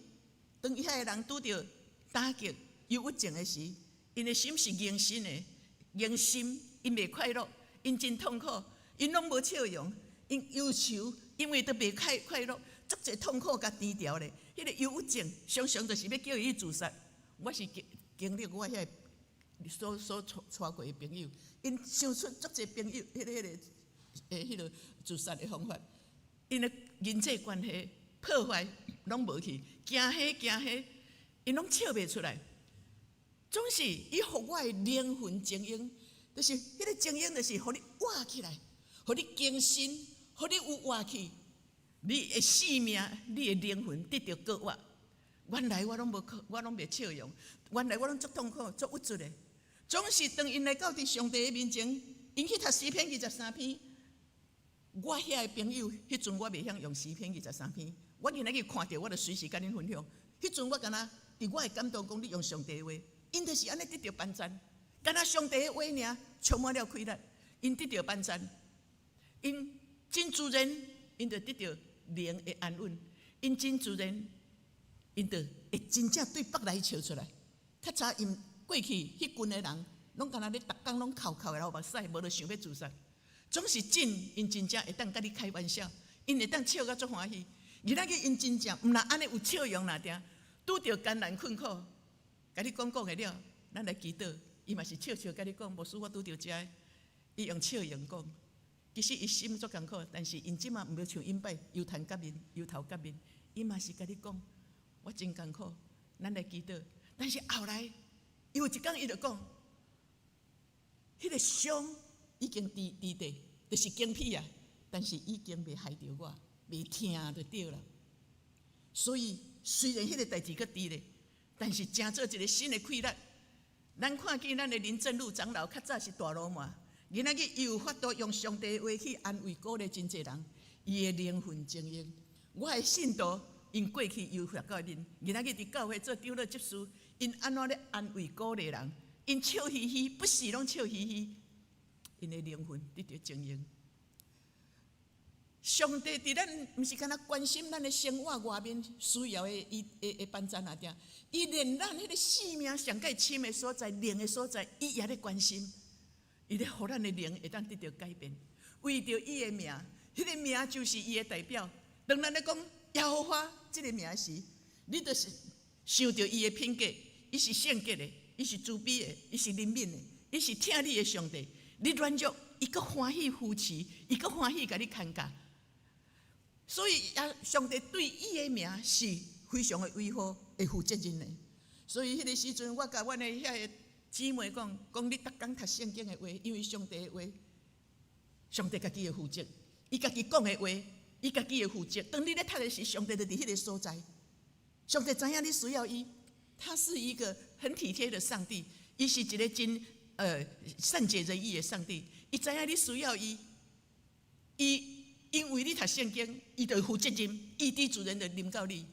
当遐个人拄着打击、忧郁症的时，因的心是硬心的，硬心，因袂快乐，因真痛苦，因拢无笑容，因忧愁，因为都袂快乐，足侪痛苦甲低调咧。迄个忧郁症常常就是要叫伊自杀。我是经历我遐所带过的朋友，因想出足侪朋友迄个自杀的方法，因的人际关系破坏拢无去。惊迄，因拢笑袂出来。总是伊互我的灵魂精英，就是迄个精英，就是互你活起来，互你精神，互你有活气，你的生命，你的灵魂得到高活。原来我拢袂笑容，原来我拢足痛苦、足郁卒的。总是当因来到伫上帝的面前，因去读诗篇23篇。我遐的朋友，迄阵我袂晓用诗篇23篇，我今仔日看到，我就随时甲恁分享。迄阵我敢若伫我的感动讲，你用上帝的话，因就是安尼得到帮赞。敢若上帝的话尔，充满了快乐，因得到帮赞，因真自然，因就得到灵的安稳，因真自然。因就会真正对北来笑出来。较早因过去迄群的人，拢敢若咧逐工拢哭哭的流目屎，无就想要自杀。总是因真正会当甲你开玩笑，因会当笑甲足欢喜。今仔日因真正毋若安尼有笑容若定，拄着艰难困苦，甲你讲的了，咱来祈祷，伊嘛是笑笑甲你讲，无使我拄着遮，伊用笑容讲。其实伊心足艰苦，但是因即马毋要像因摆油头革面，伊嘛是甲你讲。我真艰苦，咱来祈祷。但是后来，有一天伊就讲，迄个伤已经治地，就是经屁啊，但是已经袂害着我，袂疼就对了。所以虽然迄个代志搁治咧，但是成做一个新的快乐。咱看见咱的林正路长老较早是大罗马，今仔日伊有法度用上帝的话去安慰鼓励真济人，伊的灵魂精英。我的信徒。因过去有学到恁，今仔日伫教会做长老执事，因安怎咧安慰鼓励人？因笑嘻嘻，不是拢笑嘻嘻，因的灵魂得到精英。上帝伫咱毋是干那关心咱的生活外面需要的伊帮赞啊定，伊连咱迄个生命上界深的所在、灵的所在，伊也咧关心，伊咧互咱的灵会当得到改变。为着伊的名，迄个名就是伊的代表。当咱咧讲。耶和华这个名时，你就是想到伊的品格，伊是圣洁的，伊是慈悲的，伊是怜悯的，伊是听你的上帝。你软弱，伊阁欢喜扶持，伊阁欢喜甲你看顾。所以上帝对伊的名是非常的维护，会负责任的。所以迄个时阵，我甲阮的遐个姊妹讲你逐工读圣经的话，因为上帝的话，上帝家己会负责，伊家己讲的话。伊家己的负责，当你咧读的是上帝就伫迄个所在，上帝知影你需要伊，他是一个很体贴的上帝，伊是一个真善解人意的上帝，伊知影你需要伊，伊因为你读圣经，伊就负责任，伊滴自然就临到你。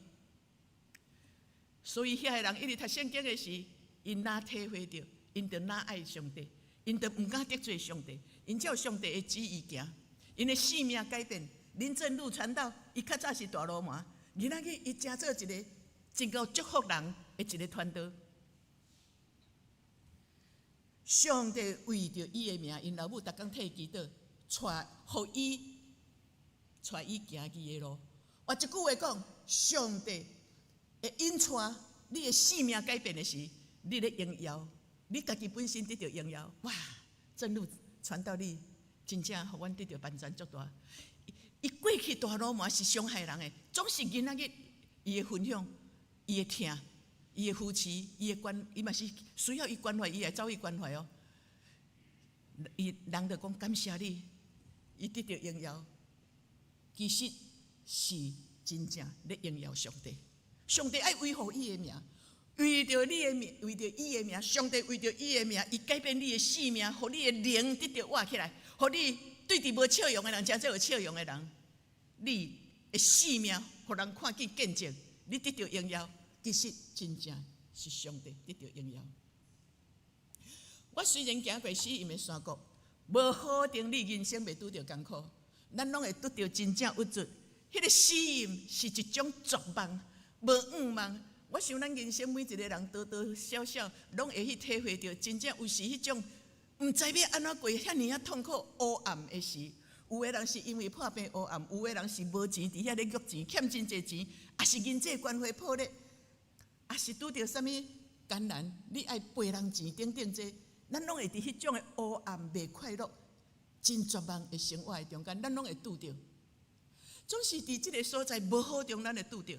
所以遐个人一直读圣经的时，因哪体会到，因就哪爱上帝，因就毋敢得罪上帝，因照上帝的旨意行，因的生命改变。林正路传道，伊较早是大罗马，今仔日伊成做一个真够祝福人的一个传道。上帝为着伊的名，因老母逐工替伊祈祷，互伊行伊的路。换一句话讲，上帝会引带你的生命改变的时，你咧荣耀，你家己本身得到荣耀。哇！正路传到你，真正互阮得到帮助足大。伊过去大罗马是伤害人的，总是今仔日伊的分享，伊的听，伊的扶持，伊的关，伊嘛是需要伊关怀，伊也走去关怀哦。伊人就讲感谢你，伊得到荣耀，其实是真正咧荣耀上帝。上帝爱维护伊的名，为着你的名，为着伊的名，上帝为着伊的名，伊改变你的生命，互你的灵得到活起来，互你。对伫无笑容的人，真做有笑容的人，你的生命，互人看见见证，你得到荣耀，其实真正是上帝得到荣耀。我虽然行过死荫的山谷，无好定你人生袂拄着艰苦，咱拢会拄着真正郁卒。迄个死荫是一种绝望，无望望。我想咱人生每一个人多多少少，拢会去体会到，真正有时迄种。毋知要安怎过遐尼啊痛苦黑暗的时，有的人是因为破病黑暗，有的人是无钱伫遐咧约钱，欠真济钱，也是人际关系破裂，也是拄着啥物艰难，你爱赔人钱等等这，咱拢会伫迄种的黑暗、袂快乐、真绝望的生活的中间，咱拢会拄着。总是伫即个所在无好中，咱会拄着，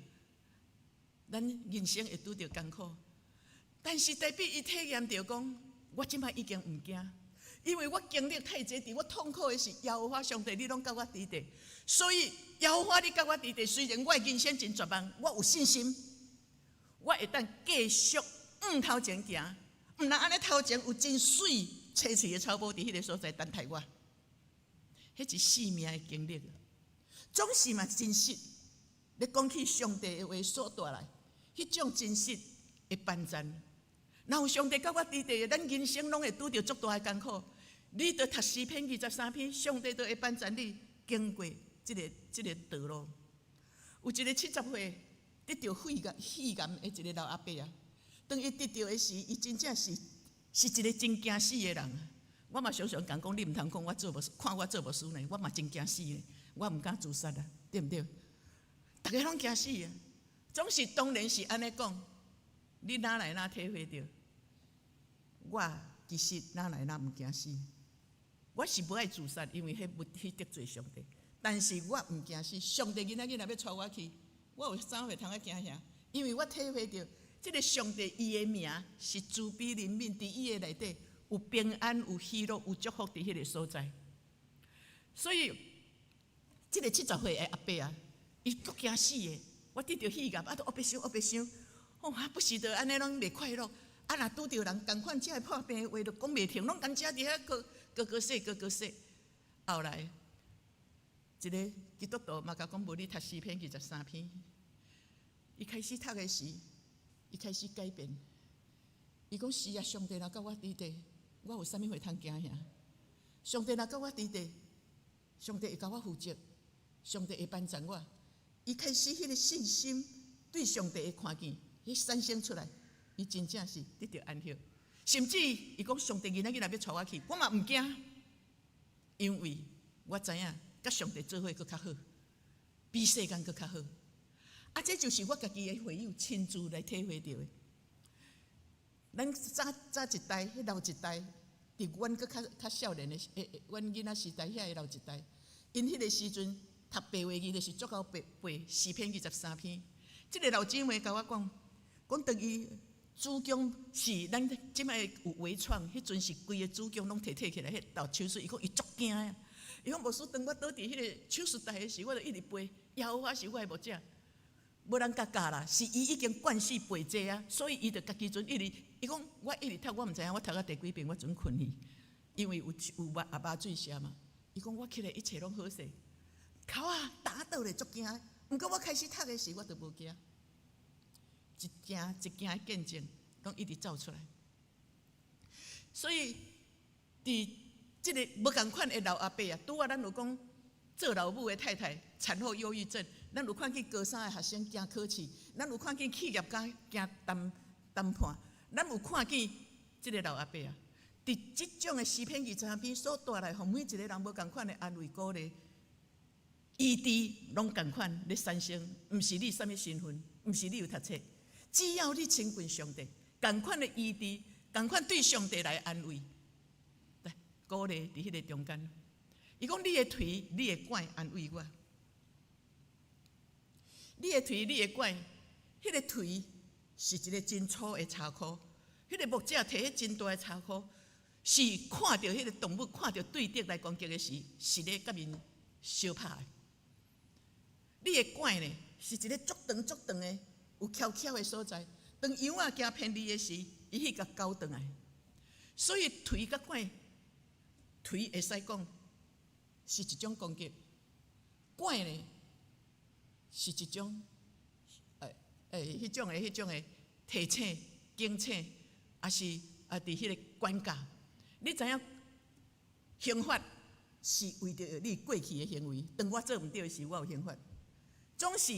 咱人生会拄着艰苦。但是代表伊体验到讲，我即摆已经毋惊，因为我经历太济，伫我痛苦的是耶和华上帝，你拢甲我伫地，所以耶和华你甲我伫地，虽然我的人生真绝望，我有信心，我会当继续往头前行，毋然安尼头前有真水青翠的草埔伫迄个所在等待我，迄是生命的经历，总是嘛真实。你讲起上帝的话所带来，迄种真实的帮助。然后上帝甲我伫地，咱人生拢会拄着足大的艰苦。你着读诗篇23篇，上帝都会帮助你经过这个道路。有一个70岁得着肺癌的一个老阿伯啊，当伊得着的时，伊真正是一个真惊死的人。我嘛常常讲，你毋通讲我做无，看我做无事呢，我嘛真惊死的，我毋敢自杀啊，对毋对？大家拢惊死啊！总是当然是安尼讲，你哪来哪体会到？我其实哪来哪毋惊死？我是不爱自杀，因为迄得罪上帝。但是我毋惊死，上帝今仔日若要带我去，我有啥会通惊遐？因为我体会到，这个上帝伊的名是慈悲怜悯，伫伊的内底有平安、有喜乐、有祝福伫迄个所在。所以，这个70岁的阿伯啊，伊足惊死的。我得着肺癌，都黑白想，不是得安尼拢袂快乐。若拄着人共款，这破病的话，就讲袂停，拢共遮伫遐个说。后来，一个基督徒嘛甲讲，无你读诗篇23篇。伊开始读的时，伊开始改变。伊讲是啊，上帝若甲我伫地，我有啥物会通惊遐？上帝若甲我伫地，上帝会甲我负责，上帝会帮助我。伊开始迄个信心对上帝的看见，伊产生出来。伊真正是得到安息，甚至伊讲上帝今仔日若要带我去，我嘛毋惊，因为我知影甲上帝做伙佫较好，比世间佫较好。这就是我家己的会友亲自来体会到的。咱早一代，迄老一代，伫阮佫较少年的，阮囡仔时代遐的老一代，因迄个时阵读白话字就是足够背诗篇23篇。即个老姊妹甲我讲当伊。主讲是咱即摆有微创，迄阵是规个主讲拢摕起来，迄道手术，伊讲伊足惊啊！伊讲牧师，当我倒伫迄个手术台的时，我就一直背，耶和华是我的牧者，无人甲教啦，是伊已经惯势背这啊，所以伊就家己阵一直，伊讲我一直读，我毋知影，我读到第几遍，我准困去，因为有阿爸水声嘛。伊讲我起来一切拢好势，口啊打倒咧足惊，毋过我开始读的时，我就无惊。一件一件的见证，拢一直走出来。所以，伫即个无共款的老阿伯啊，拄啊，咱有讲做老母的太太产后忧郁症，咱有看见高三的学生惊考试，咱有看见企业家惊谈判，咱有看见即个老阿伯啊，伫即种的诗篇23篇所带来，互每一个人无共款的安慰鼓励，医治拢共款咧产生，毋是你啥物身份，毋是你有读册。只要你亲近上帝，同款的医治，同款对上帝来安慰，来鼓励伫迄个中间。伊讲你的腿，你的拐安慰我，你的腿，你的拐，迄个腿是一个真粗的柴箍，迄个牧者摕迄真大的柴箍，是看到迄个动物看到对敌来攻击的时，是咧甲因相拍的。你的拐呢，是一个足长的。有翘的所在，当羊仔行偏离的时，伊去甲勾转来。所以腿甲拐，腿会使讲是一种攻击，拐呢是一种迄种的提醒、警醒，也是伫迄个管教。你知影刑罚是为着你过去的行为，当我做毋对的时，我有刑罚，总是。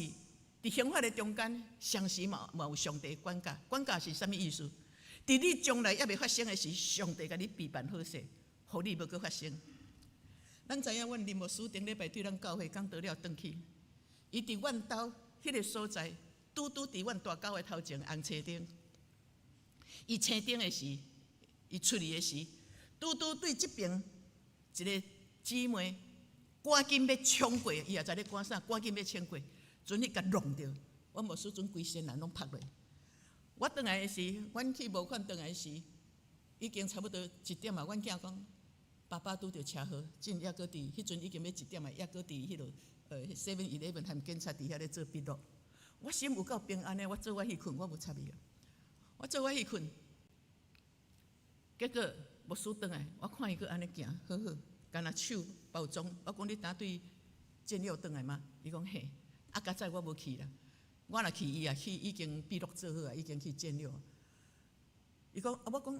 伫刑法的中间，常时嘛有上帝管教，管教是啥物意思？伫你将来还未发生的时，上帝甲你备办好势，互你无搁发生。咱知影，阮林牧师顶礼拜对咱教会讲倒了转去，伊伫阮兜迄个所在，拄伫阮大狗的头前红车顶。伊车顶的时，伊出去的时，拄对即边一个姊妹，赶紧要冲过，伊也知咧赶啥，赶紧要冲过。阵迄甲弄着，我牧师阵规身人拢拍落。我转来的时，阮去无款转来的时，已经差不多1点啊。阮囝讲，爸爸拄着车祸，正抑搁伫，迄阵已经要1点啊，抑搁伫迄落7-11和警察伫遐咧做笔录。我心有够平安的，我做我去困，我无插伊啊。我做我去困，结果牧师转来，我看伊搁安尼行，好好，干那手包装。我讲你呾对建佑转来吗？伊讲嘿，啊，较早我无去啦。我若去伊也去，已经笔录做好啊，已经去建佑。伊讲啊，我讲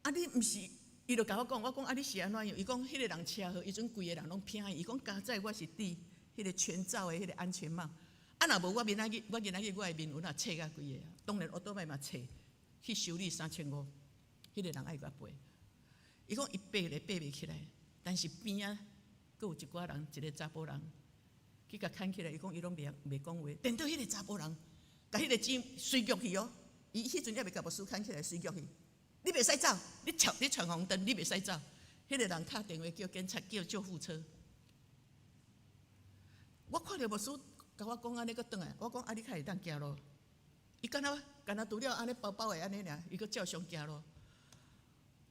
啊，你毋是？伊就甲我讲，我讲啊，你是安怎样？伊讲迄个人车祸，伊阵规个人拢偏伊。伊讲较早我是戴迄个全罩的迄个安全帽，啊，若无我今仔日我的面有若切啊规个啊，当然奥多麦嘛切，去修理3500，迄个人爱我赔。伊讲伊爬咧爬袂起来，但是边啊，佫有一寡人，一个查甫人。去甲牵起来，伊讲伊拢袂讲话，等到迄个查甫人，甲迄个钱随脚去哦。伊迄阵也袂甲牧师牵起来随脚去，你袂使走，你闯红灯，你袂使走。迄个人敲电话叫警察，叫救护车。我看到牧师甲我讲安尼，佫转来，我讲啊，你较会当行路。伊敢若除了安尼包包的安尼尔，伊佫照常行路。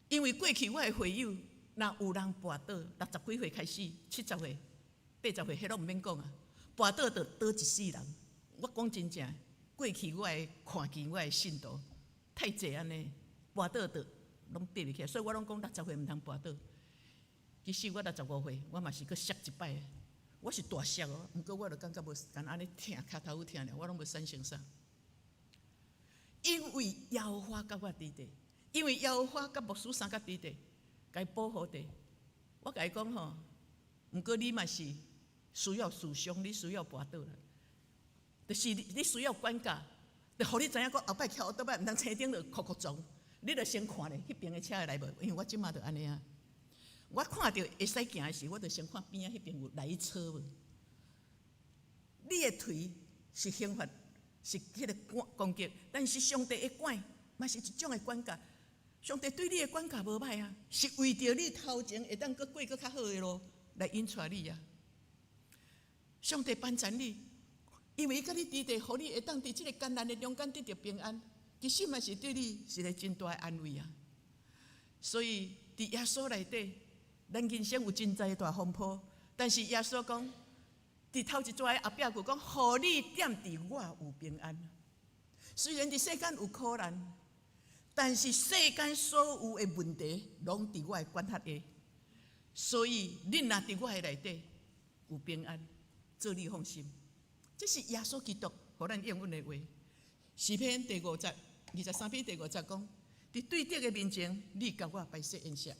因为过去我的会友，若有人跋倒，60几岁开始，70岁。80岁，迄拢毋免讲啊，跋倒就倒一世人。我讲真正，过去我的看见我的信徒太济安尼，跋倒就拢爬袂起来，所以我拢讲60岁毋通跋倒。其实我65岁，我嘛是佫摔一摆的，我是大摔哦，毋过我就感觉无干安尼疼，脚头有疼了，我拢无产生啥。因为耶和华甲我伫地，因为耶和华甲牧师三甲伫地，甲伊保护地。我甲伊讲吼，毋过你嘛是。需要受伤，你需要跋倒啦，就是你需要管教，就互你知影讲后摆翘倒摆，毋通车顶就哭哭撞，你着先看咧，迄边的车会来无？因为我即马就安尼啊，我看到会使行的时，我着先看边仔迄边有来车无。你的腿是刑罚，是迄个攻击，但是上帝的管嘛是一种的管教。上帝对你的管教无歹啊，是为着你头前会当过较好的路来引带你啊。上帝帮助你，因为伊甲你伫地，互你会当伫即个艰难的中间得到平安，其实嘛是对你是个真大的安慰啊。所以伫耶稣内底，咱人生有真侪大风波，但是耶稣讲，伫头一撮的后壁句讲，互你踮伫我有平安。虽然伫世间有苦难，但是世间所有的问题，拢伫我的管辖下。所以恁若伫我的内底有平安。做你放心，这是耶稣基督互咱应允的话。诗篇第23篇第50讲：伫对敌的面前，你甲我摆设宴席。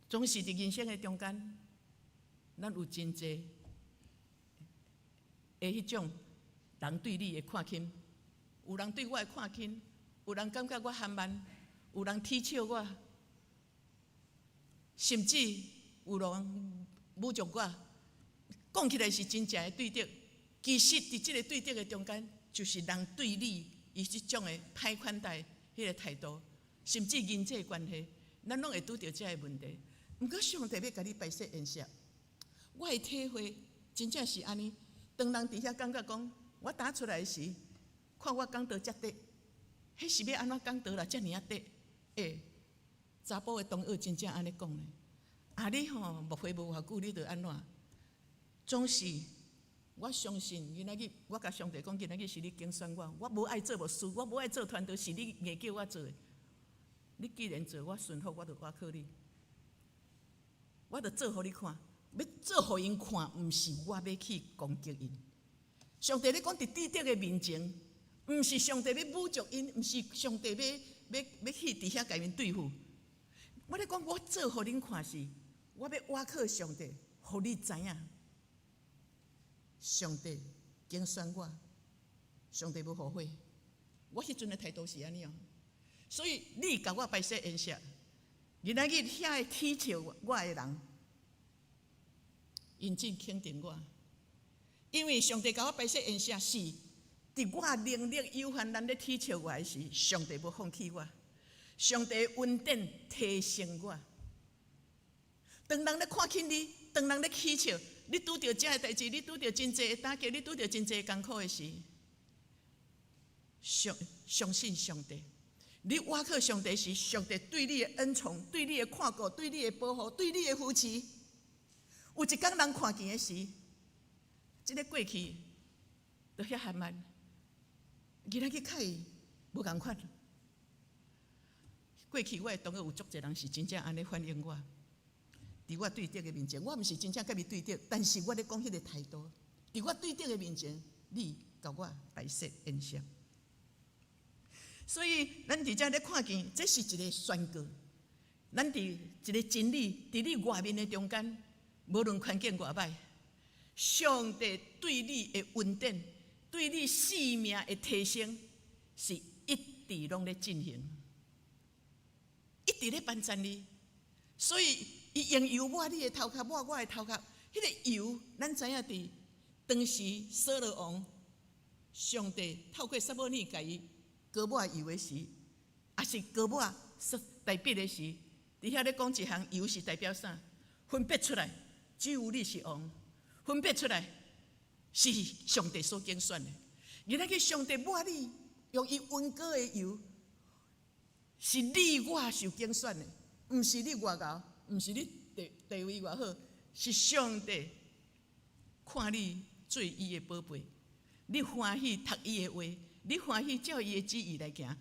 总是伫人生的中间，咱有真济的迄种人对你的看轻，有人对我的看轻，有人感觉我含慢，有人踢笑我，甚至有人侮辱我，讲起来是真正的对敌。其实伫即个对敌的中间，就是人对你以即种的歹款待迄个态度，甚至人际关系，咱拢会拄到这个问题。毋过上帝要甲你摆设宴席，我的体会真正是安尼。当人伫遐感觉讲，我打出来时，看我讲道遮短，迄是要安怎讲道啦？遮尔啊短，查甫的同学真正安尼讲咧。啊，你吼莫非无偌久，你着安怎？总是我相信，今仔日我甲上帝讲，今仔日是你拣选我，我无爱做牧师，我无爱做传道，是你硬叫我做的。你既然做，我顺服，我着倚靠你，我着做互你看。要做互因看，毋是我要去攻击因。上帝咧讲，伫对敌的面前，毋是上帝要侮辱因，毋是上帝要去伫遐甲因对付。我咧讲，我做互恁看是，我要倚靠上帝，互你知影，上帝拣选我，上帝无后悔。我迄阵的态度是安尼哦。所以你甲我摆设宴席，今仔日遐个踢笑我的人，因真肯定我，因为上帝甲我摆设宴席是，伫我能力有限，咱咧踢笑我的时，上帝无放弃我。上帝恩典提升我。当人咧看轻你，当人咧起笑，你拄着这个代志，你拄着真济的打击，你拄着真济的艰苦的时，相信上帝。你倚靠上帝时，上帝对你的恩宠、对你的看顾、对你的保护、对你的扶持。有一天人看见的时，这个过去就遐含慢，今仔日较伊无共款。过去我的同学有足侪人是真正安尼反映我，伫我对敌的面前，我毋是真正甲你对敌，但是我咧讲迄个态度，伫我对敌的面前，你甲我大设印象。所以，咱伫遮咧看见，这是一个宣告。咱伫一个真理，伫你外面的中间，无论环境偌歹，上帝对你的恩典，对你生命的提升，是一直拢咧进行，一直咧帮助你。所以，伊用油抹你的头壳，抹我的头壳。迄个油，咱知影伫当时扫罗王，上帝透过撒母耳甲伊膏抹油的时，也是膏抹代笔的时，伫遐咧讲一项油是代表啥？分别出来，只有你是王，分别出来是上帝所拣选的。原来个上帝抹你，用伊温膏的油，是你我受拣选的，毋是你外高，毋是你地位偌好，是上帝看你做伊的宝贝，你欢喜读伊的话。你欢喜照伊的旨意来行，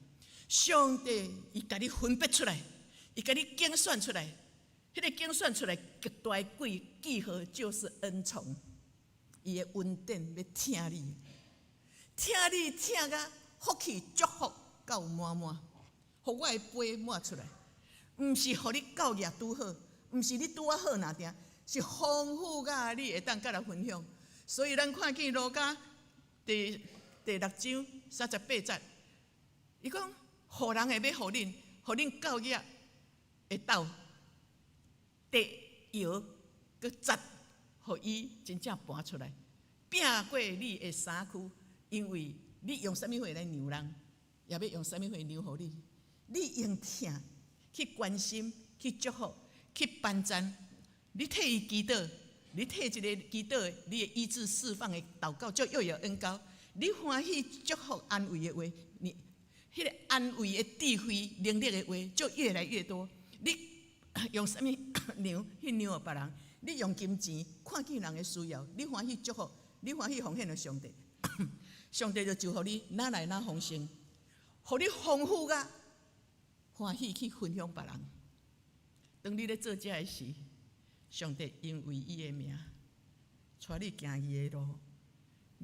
上帝伊甲你分别出来，伊甲你拣选出来，迄个拣选出来极大的记号就是恩宠，伊的恩典要听你，听甲福气祝福够满满，互我的杯满出来，毋是互你教业拄好，毋是你拄啊好哪定，是丰富甲你会当甲人分享。所以咱看见路加第6章38节，伊讲，互人会要互恁教业会斗地摇佮节，互伊真正搬出来，拼过你的3区，因为你用啥物话来牛人，也要用啥物话牛互你。你用听去关心、去祝福、去帮赞，你替伊祈祷，你替一个祈祷，你的医治释放的祷告就又有恩膏。你欢喜祝福安慰的话，你迄个安慰的智慧、能力的话就越来越多。你用什么粮去粮予别人？你用金钱看见人的需要，你欢喜祝福，你欢喜奉献给上帝，上帝就祝福你哪来哪丰盛，互你丰富甲欢喜去分享别人。当你咧做这的时，上帝因为伊的名，带你行伊的路。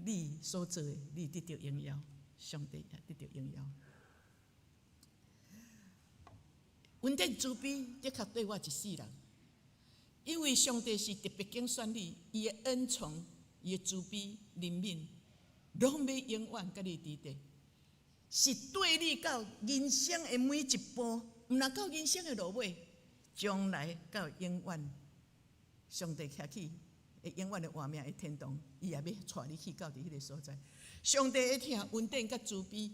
你所做的，你得到荣耀，上帝也得到荣耀。恩典慈悲的确对我一世人，因为上帝是特别拣选你，伊的恩宠、伊的慈悲、怜悯，拢要永远甲你伫地，是对你到人生的每一步，毋若到人生的落尾，将来到永远，上帝徛起。会永远的画面的天堂，伊也要带你去到迄个所在。上帝的听恩典甲慈悲，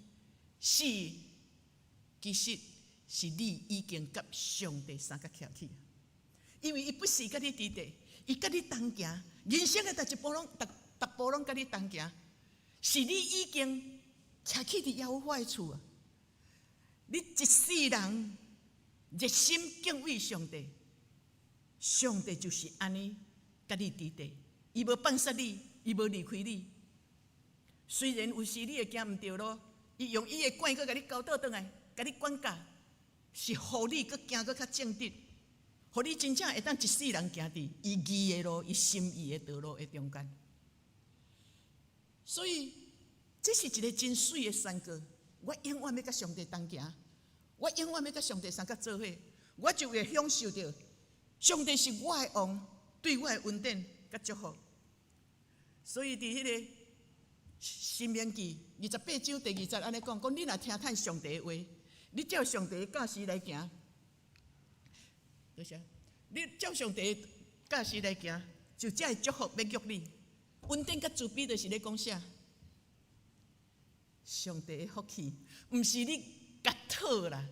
其实是你已经甲上帝三角徛起，因为伊不是甲你伫地，伊甲你同行，人生的逐步拢甲你同行，是你已经徛起伫耶和华的厝啊！你一世人热心敬畏上帝，上帝就是安尼。甲你伫地，伊无放杀你，伊无离开你。虽然有时你会行毋对路，伊用伊的管佮甲你交倒转来，甲你管教，是互你佮行佮较正直，互你真正会当一世人行伫伊义的路、伊心意的道路的中间。所以，这是一个真水的宣告。我永远要甲上帝同行，我永远要甲上帝三角做伙，我就会享受到上帝是我的王。对我的恩典甲祝福，所以伫迄个《申命记》28章第2节安尼讲，你若听看上帝的话，你照上帝的教示来行，多谢。你照上帝的教示来行，就这会祝福要约你。恩典甲慈悲就是咧讲啥？上帝的福气，毋是你甲讨啦，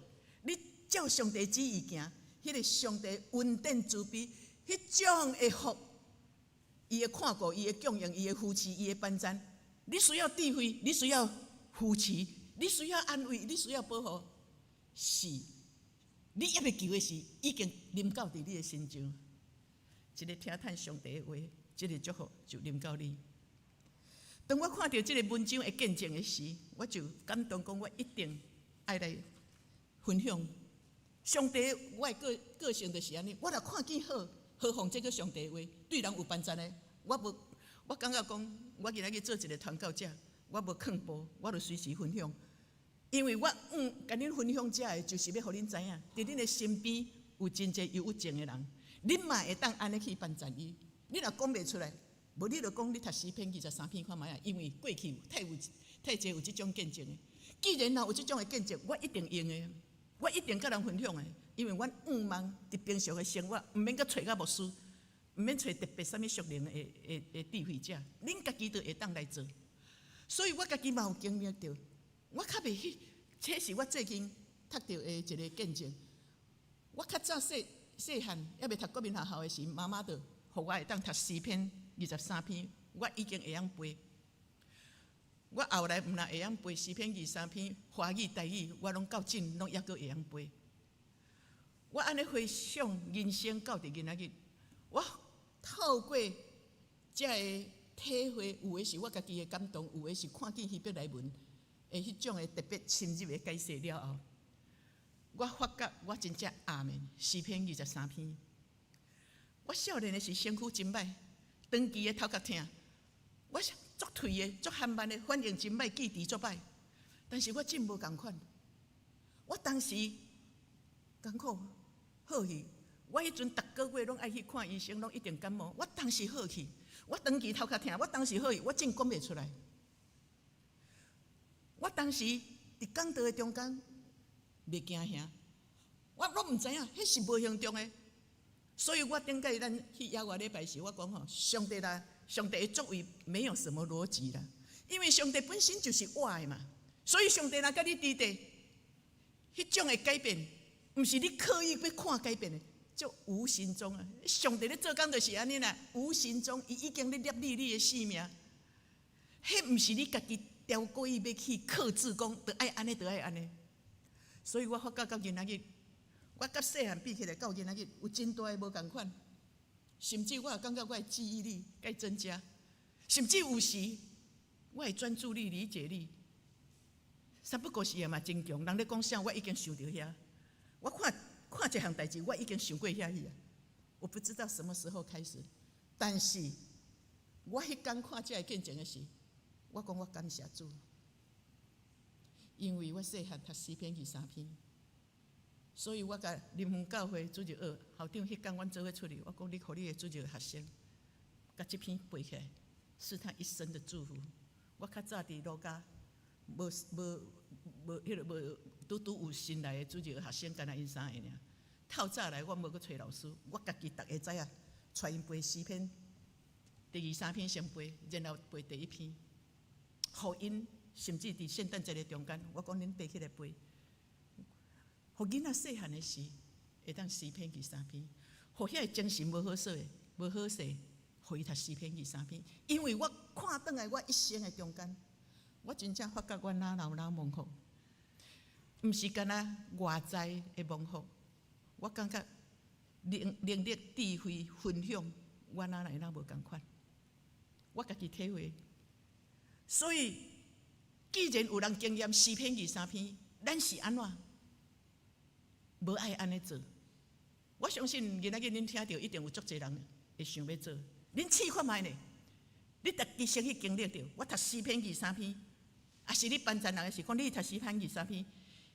你照上帝旨意行，迄个上帝恩典慈悲。迄种的福，伊的看顾，伊的供应，伊的扶持，伊的帮赞。你需要智慧，你需要扶持，你你需要安慰，你需要保护，是你还未求的是已经临到伫你的心上。一个听叹上帝的话，这个祝福就临到你。当我看到这个文章的见证的时，我就感动讲，我一定爱来分享。上帝我的个性就是安尼，我若看见好，何况这个上帝的话对人有帮助的，我感觉讲，我今仔日做一个传教者，我无抗步，我就随时分享。因为我甲恁分享这个，就是要互恁知影，伫恁的身边有真侪忧郁症的人，恁嘛会当安尼去帮助伊。你若讲袂出来，无你就讲你读诗篇23篇看觅啊，因为过去太侪有这种见证的。既然若有这种的见证，我一定用的，我一定甲人分享的。因为阮望伫平常的生活，毋免阁找到牧师，毋免找特别啥物属灵的智慧者，恁家己就会当来做。所以我家己嘛有经历到，我较袂去，这是我最近读到的一个见证。我较早细汉，还未读国民学校的时，妈妈就互我会当读诗篇23篇，我已经会晓背。我后来毋但会晓背诗篇23篇，华语、台语，我拢到今拢抑阁会晓背。我安尼回想人生到伫今仔日，我透过这个体会，有的是我家己的感动，有的是看见希伯来文的迄种的特别深入的解释了后，我发觉我真正阿们诗篇23篇。我少年的时身躯真歹，长期的头壳痛，我足退的、足含慢的，反应真歹，记忆足歹。但是我真无共款，我当时艰苦好去，我迄阵逐个月拢爱去看医生，拢一定感冒。我当时好去，我长期头壳痛，我当时好去，我真讲袂出来。我当时伫讲道的中间，袂惊吓，我拢毋知影，迄是无形中的。所以我顶个咱去野外礼拜时，我讲吼，上帝啦，上帝的作为没有什么逻辑啦，因为上帝本身就是活的嘛，所以上帝若甲你伫地，迄种的改变，毋是你刻意要看改变的，就无形中啊，上帝咧做工就是安尼啦，无形中伊已经咧立你的性命，迄毋是你家己调故意要去克制讲，得爱安尼，得爱安尼。所以我发觉到今仔日，我甲细汉比起来，到今仔日有真大的无共款，甚至我也感觉我的记忆力该增加，甚至有时我的专注力、理解力，三不五时也嘛真强。人咧讲啥，我已经想到遐。我看一项代志，我已经想过遐去啊。我不知道什么时候开始，但是我迄天看这个见证的时，我讲我感谢主，因为我细汉读诗篇23篇。所以我甲林园教会主席校长迄天，阮做伙出去，我讲你互你的主席学生，甲这篇背起来，是他一生的祝福。我较早伫路加，无拄有新来的主席学生，干那因3个尔。透早来，我无去找老师，我家己逐个知影，带因背诗篇，第23篇先背，然后背第1篇，互因甚至伫圣诞节的中间，我讲恁爬起来背。互囡仔细汉的时，会当诗篇23篇；互遐个精神无好势的、无好势，互伊读诗篇23篇。因为我看转来，我一生的中间，我真正发觉我哪蒙福，毋是干那外在的蒙福。我感觉能力、智慧、分享，我哪无共款。我家己体会，所以既然有人经验诗篇23篇，咱是安怎？无爱安尼做，我相信今仔日恁听到一定有足侪人会想要做。恁试看觅呢？你家己先去经历着。我读诗篇23篇，也是你帮助人的时，讲你读诗篇23篇，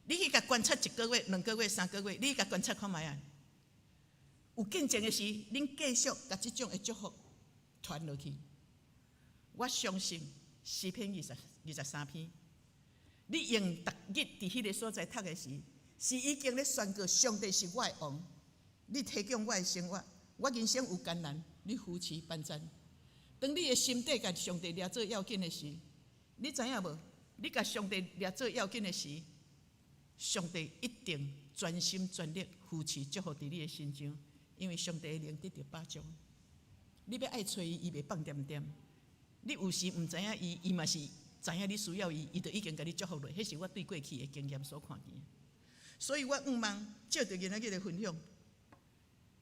你去甲观察1个月、2个月、3个月，你去甲观察看觅啊。有见证的时，恁继续甲这种的祝福传落去。我相信诗篇23篇，你用逐日伫迄个所在读的时，是已经咧宣告上帝是我的王，你提供我的生活，我人生有艰难，你扶持帮助。当你的心底甲上帝抓做要紧的时，你知影无？你甲上帝抓做要紧的时，上帝一定专心全力扶持祝福伫你的心上，因为上帝的灵得到保障。你要爱找伊，伊袂放点点。你有时毋知影伊嘛是知影你需要伊，伊就已经甲你祝福了。迄是我对过去的经验所看见。所以我望借着今仔日的分享，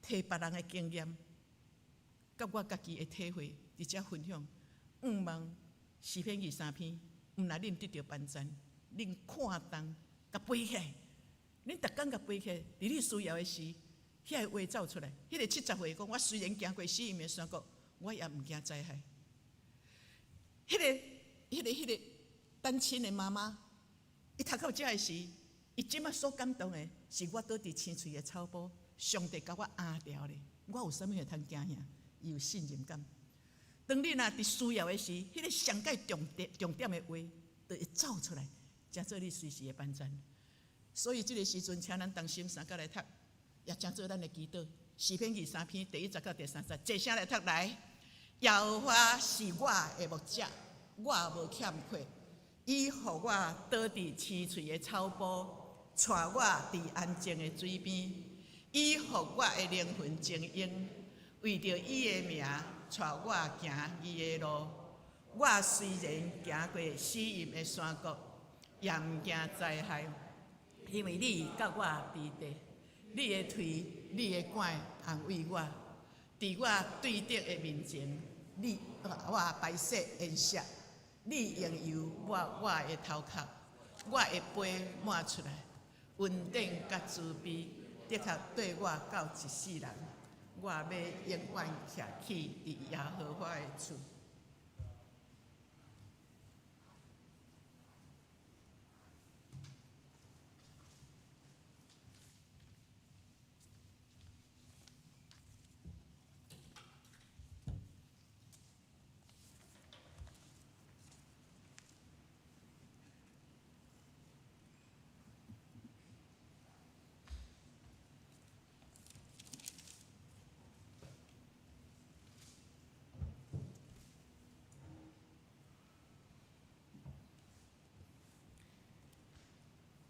摕别人的经验，甲我家己的体会，伫遮分享。望诗篇23篇，毋若恁得到帮助，恁看重，甲背起来，恁逐工甲背起来，伫你需要的时，遐个话走出来。迄个70岁讲，我虽然行过死荫的山谷，我也毋惊灾害。迄个单亲的妈妈，伊读到遮的时，伊即马所感动的，是我倒伫青翠的草坡，上帝甲我压掉咧。我有啥物会通惊吓？伊有信任感。当你若伫需要的时，迄个上界重点的话，就会走出来，才做你随时的帮助。所以即个时阵，请咱同心三角来读，也请做咱的祈祷。诗篇23篇第1节到第3节，一声来读来。耶和华是我的牧者，我无欠缺。伊予我倒伫青翠的草坡，带我伫安静的水边。伊予我的灵魂静音，为着伊的名，带我行伊的路。我虽然行过死荫的山谷，也毋惊灾害，因为你甲我伫地，你的腿、你的管安慰我。伫我对敌的面前，你我白色颜色，你用油抹我的头壳，我的杯满出来，稳定甲慈悲，的确对我到一世人。我要永远徛起伫耶和华的厝。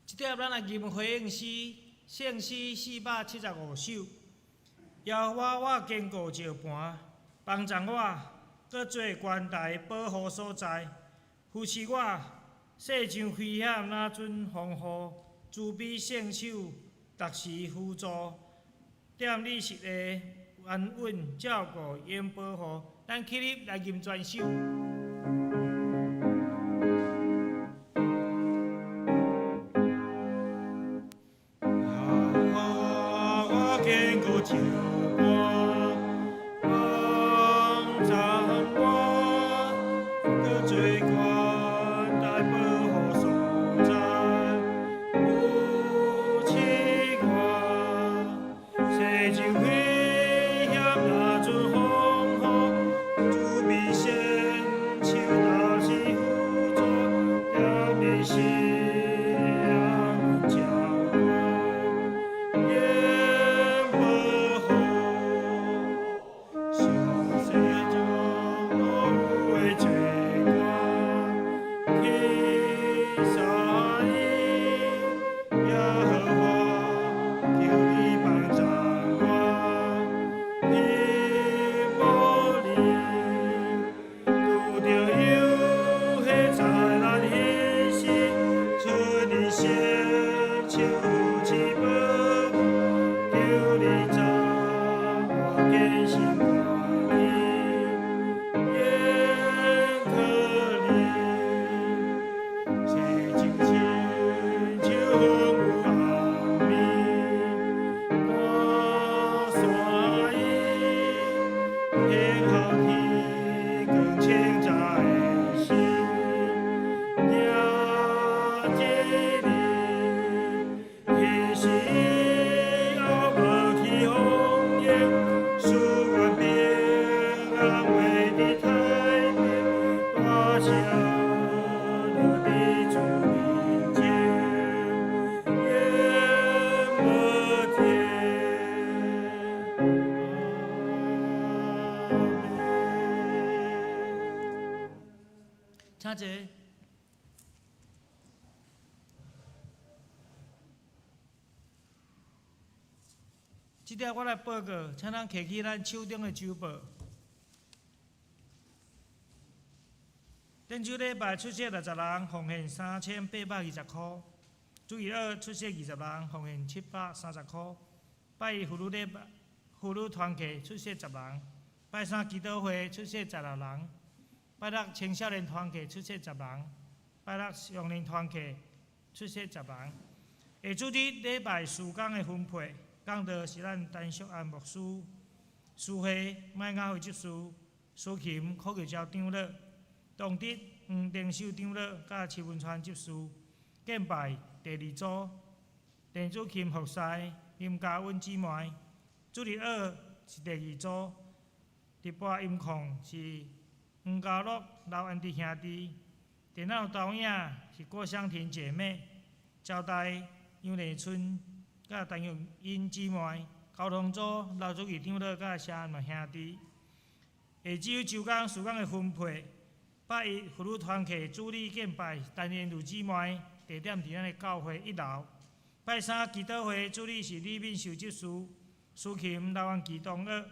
即条咱来吟回应诗，圣诗475首。耶和华我坚固石盘，帮助我，搁做关台保护所在，扶持我，世上危险哪准防护，慈悲圣手，逐时辅助，踮你实的安稳照顾永保护。咱起立来吟全首。坚固石盘，帮助我，搁做关台保护所在，扶持我，世上危险哪准防护，慈悲圣手导是辅助，踮你心。请坐。即条我来报告，请咱摕起咱手中的酒报。第顶周礼拜出席60人，奉献3820块。主日2出席20人，奉献730块。拜一妇女团契出席10人。拜三基督会出席16人。拜六青少年团契出席10人。拜六少年团契出席10人。下主日礼拜4天的分配，讲到是咱陈淑安牧师、苏慧麦雅会执事、苏琴科学教长老、同德黄定秀长老甲徐文川执事。敬拜第2组，陈祖琴服侍、林嘉温姊妹。主日2是第2组，直播音控是黄家乐、刘安迪兄弟。电脑导演是郭香婷姐妹。招待杨丽春甲陈玉英姊妹。交通组刘祖义长老甲谢安兄弟。下周周工4天的分配，拜一妇女团契主理敬拜陈燕如姊妹。地点伫咱的教会1楼。拜三基督会主理是李敏秀执事、苏琴、刘安琪同学。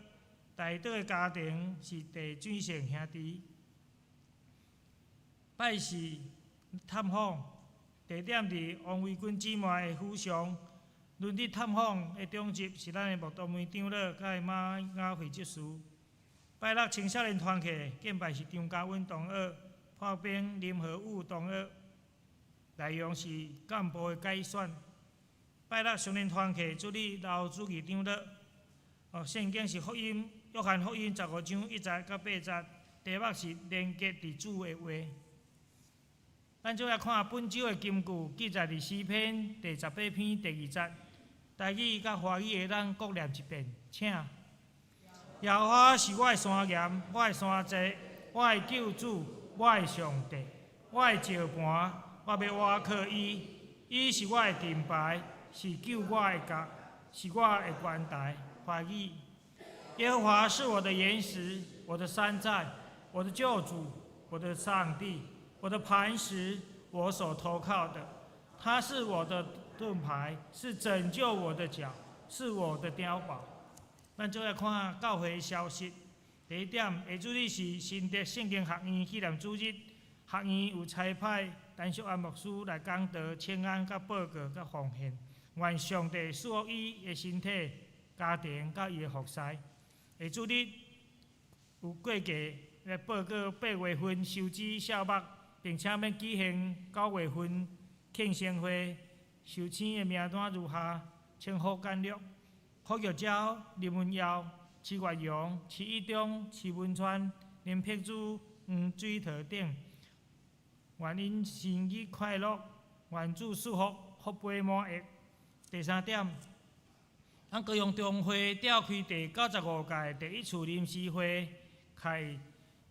台岛的家庭是地转成兄弟。拜四探访，地点伫王维君姊妹的府上。伦理探访的中集是咱的木东梅长老甲马雅会执事。拜六青少年团契敬拜是张家温同学、破冰林和武同学。内容是干部的改选。拜六少年团契主理刘主义长老。圣经是福音，约翰福音15章1节到8节。题目是连结伫主的话。咱就来看本周的金句，记载伫诗篇第18篇第2节。台语甲华语的咱各念一遍，请。耶和华是我的山岩，我的山寨，我的救主，我的上帝，我的石盘。我要倚靠伊，伊是我的盾牌，是救我的角，是我的关台。华语：耶和华是我的岩石，我的山寨，我的救主，我的上帝，我的磐石，我所投靠的。他是我的盾牌，是拯救我的脚，是我的碉堡。咱就来看教会消息。第一点，下主日是新德圣经学院纪念主日，学院有差派陈淑安牧师来讲道、请安、甲报告、甲奉献，愿上帝赐福伊的身体、家庭、甲伊的服侍。下主日有过节来报告8月份收支数目，并且要举行9月份庆生会。收请的名单如下：称呼简略：柯玉昭、林文耀、徐月阳、徐一中、徐文川、林碧珠、黄水桃等。愿因生日快乐，愿主祝福，福杯满溢。第三点，咱高雄中会召开第95届第1次临时会，开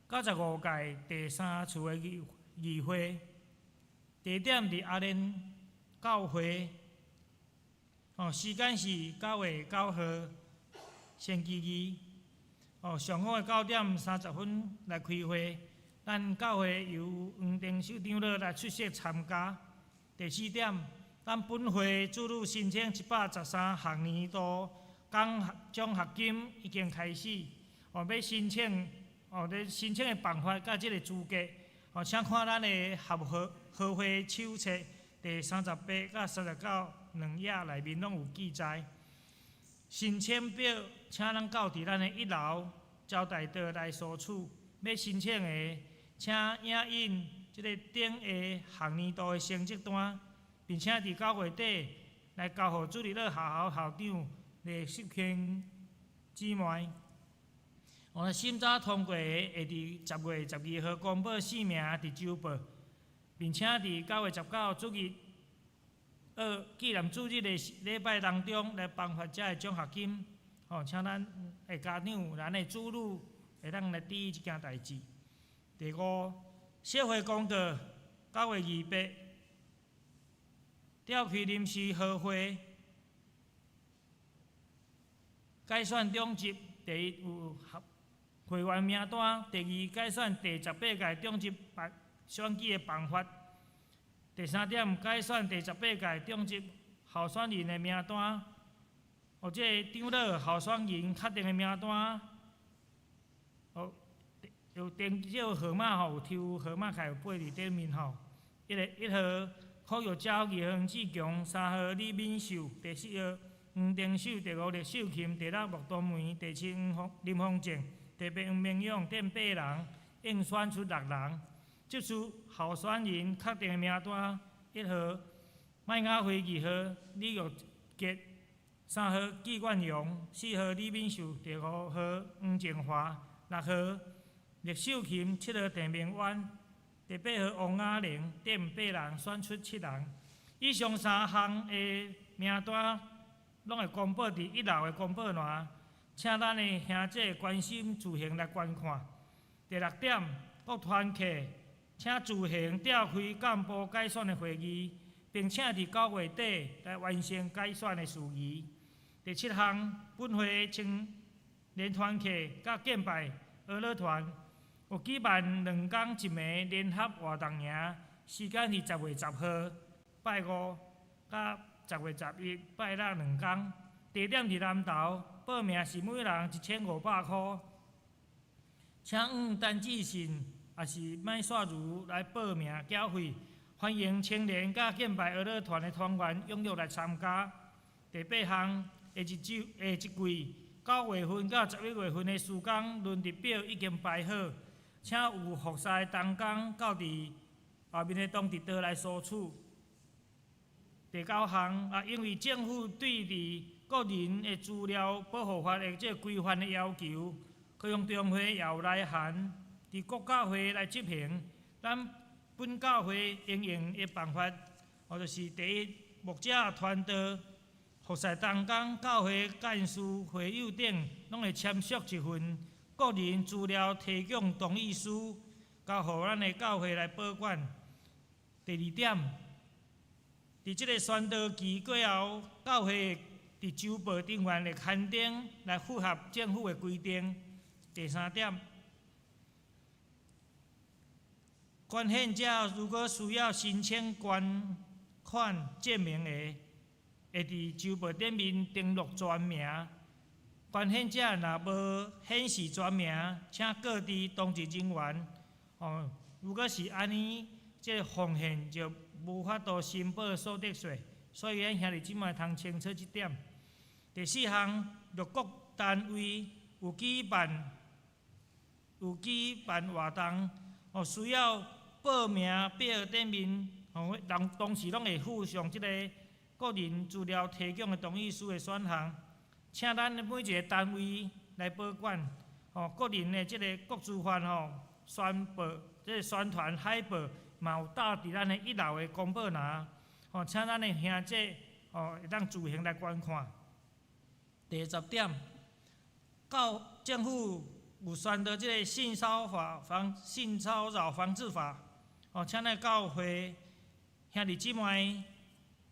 95届第3次的议会。地点伫阿莲教会。时间是9月9号，星期二。上午的9点30分来开会。咱教会由黄定秀长老来出席参加。第4点，咱本会主女申请113学年度奖学金已经开始。要申请，咧申请的办法甲即个资格，请看咱的合会手册第38甲39两页内面拢有记载。申请表，请咱到伫咱的1楼招待道来索取。要申请的，请影印即个顶下学年度的成绩单，并且伫9月底来交予主日乐校长李淑卿姊妹。审查通过的会伫10月12号公布4名伫周报，并且伫9月19主日纪念主日的礼拜当中来颁发这个奖学金。请咱的家长、咱的子女会当来注意即件代志。第5，社会公告9月28召开临时合会，改选中级第1有会员名单，第2改选第18届中级选举的办法。第3点，改选第18届中级候选人的名单，或者长老候选人确定的名单。有登记号码吼，有抽号码卡有背伫顶面吼。1号柯玉昭、2号黄志强、3号李敏秀、第4号黄丁秀、第5列秀琴、第6莫东梅、第7林凤正、第8黄明勇、顶8人，应选出6人。这次候选人确定的名单：1号麦雅辉、2号李玉杰、3号纪冠荣、4号李敏秀、第5号黄静华、6号列秀琴、7号陈明婉、第8号王雅玲，顶8人选出7人。以上3项的名单拢会公布伫1楼的公布栏，请咱的兄姐关心自行来观看。第6点，各团契请自行召开干部改选的会议，并且伫9月底来完成改选的事宜。第7项，本会青年团契甲建拜儿乐团有举办2天1暝联合活动营，时间是10月10号拜5，甲10月11拜六2天。地点伫南投，报名是每人1500块。请用单子信也是麦线如来报名缴费。欢迎青年甲建拜儿乐团的团员踊跃来参加。第8项，下一季9月份到11月份的施工轮值表已经排好，请有服侍的同工到伫后面的东直道来索取。第9项，因为政府对伫个人的资料保护法的规范的要求，高雄中会也有来函伫各教会来执行。咱本教会应用的办法，就是第一，牧者传道、服侍同工、教会干事、会友等，拢会签署一份个人资料提供同意书，交予咱的教会来保管。第2点，伫即个宣导期过后，教会伫周报订员的刊登来符合政府的规定。第3点，捐献者如果需要申请捐款证明的，会伫周报顶面登录全名。捐献者若无显示全名，请告知当值人员。如果是安尼，这个奉献就无法度申报所得税。所以咱兄弟姊妹通清楚这点。第4项，若各单位有举办活动，需要报名表顶面，同时拢会附上即个个人资料提供的同意书的选项，请咱每一个单位来保管。个人的即个各资范宣报，即个宣传海报嘛有搭伫咱的1楼的公报栏，请咱的兄姐会当自行来观看。第10点，政府有宣导即个性骚扰防治法，请咱教会兄弟姊妹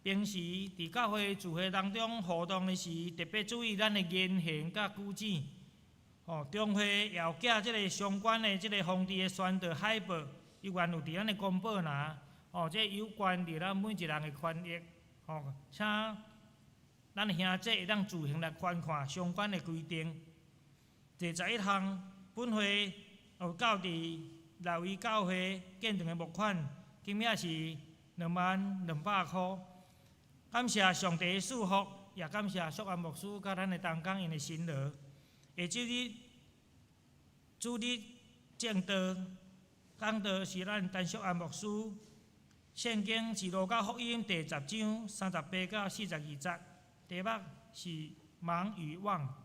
平时伫教会聚会当中活动的时，特别注意咱的言行甲举止。中会也有寄即个相关的即个防治的宣导海报，伊原有伫咱的公报栏，这有关伫咱每一人的权益，请咱的兄姐会当自行来观看相关的规定。第11项，本会有到伫内围教会建定的募款，金额是22000块。感谢上帝的祝福，也感谢硕安牧师甲咱的同工因的辛劳。下周日主日正道讲道是咱陈硕安牧师，圣经是路加福音第10章38到42节，题目是盲与妄。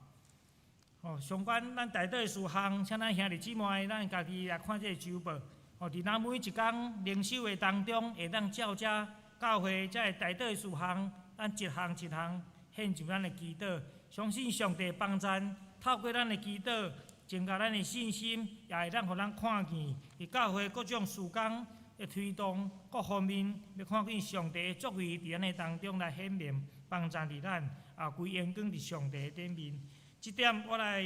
相关咱台底的事项，请咱兄弟姊妹咱家己来看这个周报。伫咱每一天灵修的当中，会当照这教会这台底的事项，咱一项一项献上咱的祈祷，相信上帝帮咱，透过咱的祈祷，增加咱的信心，也会当互咱看见，伫教会各种事工的推动各方面，要看见上帝的作为伫咱的当中来显明，帮助伫咱，也归荣光伫上帝的顶面。这点我来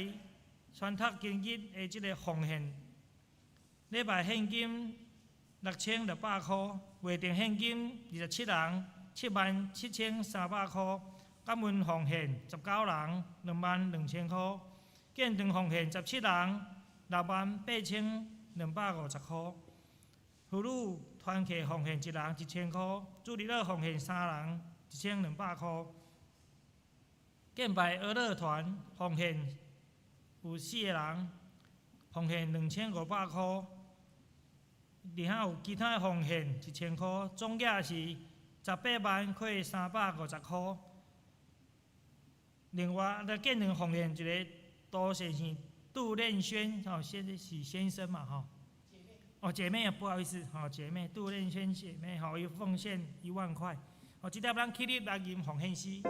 宣读今日的这个奉献。礼拜现金6600块，月定现金27人77300块，感恩奉献19人22000块，建堂奉献17人68250块。妇女团契奉献1人1000块，主日乐奉献3人1200块。敬拜儿乐团奉献有4个人，奉献2500块。然后有其他奉献1000块，总额是180350块。另外，来建议奉献一个多线是杜练轩，现在是先生嘛，姐妹啊，不好意思，姐妹杜练轩姐妹，伊奉献1万块，这条咱起立来吟奉献诗。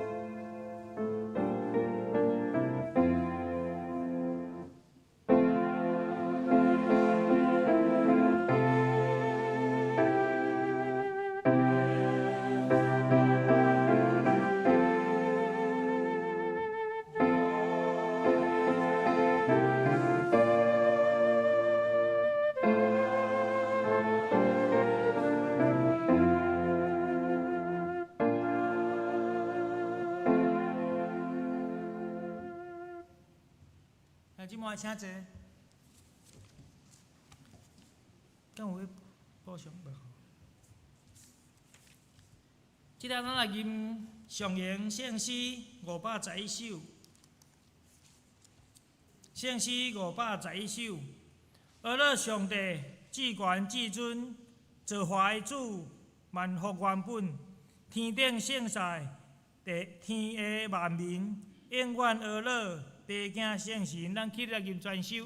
即满请坐，敢有要补充无？即条咱来吟上言圣诗511首，圣诗511首。阿乐上帝至权至尊，造化的主，万福原本，天顶圣赛，天下万民，永远阿乐。地敬圣神，咱起来吟全首。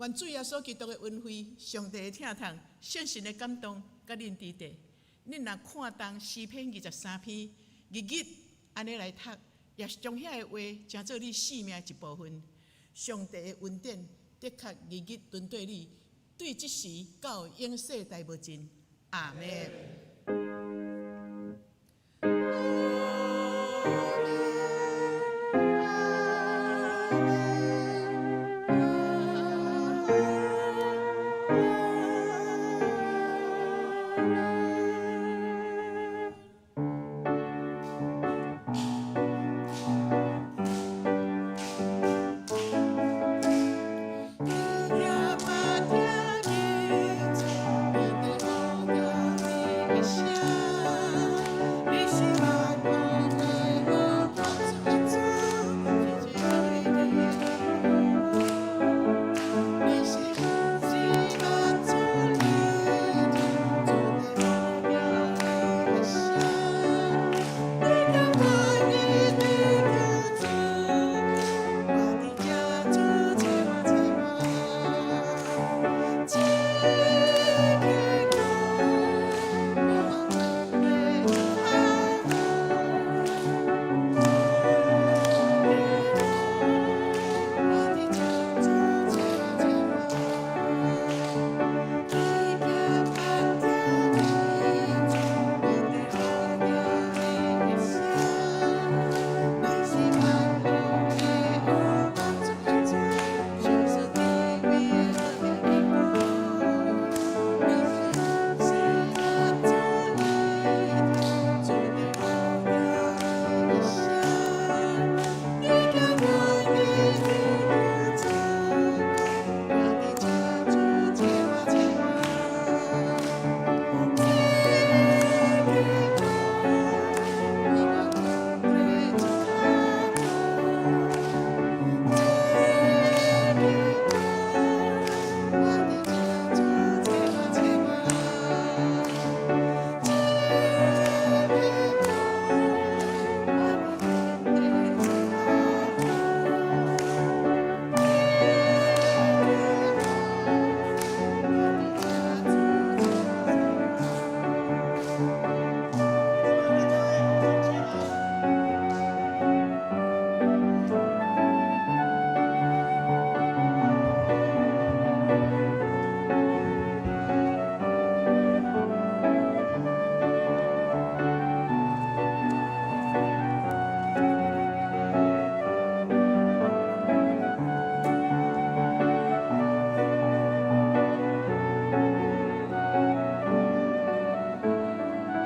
愿主耶稣基督的恩惠、上帝的疼痛、圣神的感动，甲恁伫地。恁若看当诗篇23篇，日日安尼来读，也是将遐个话成做你生命一部分。上帝的恩典的确日日轮对你，对即时到永世代无尽。阿门。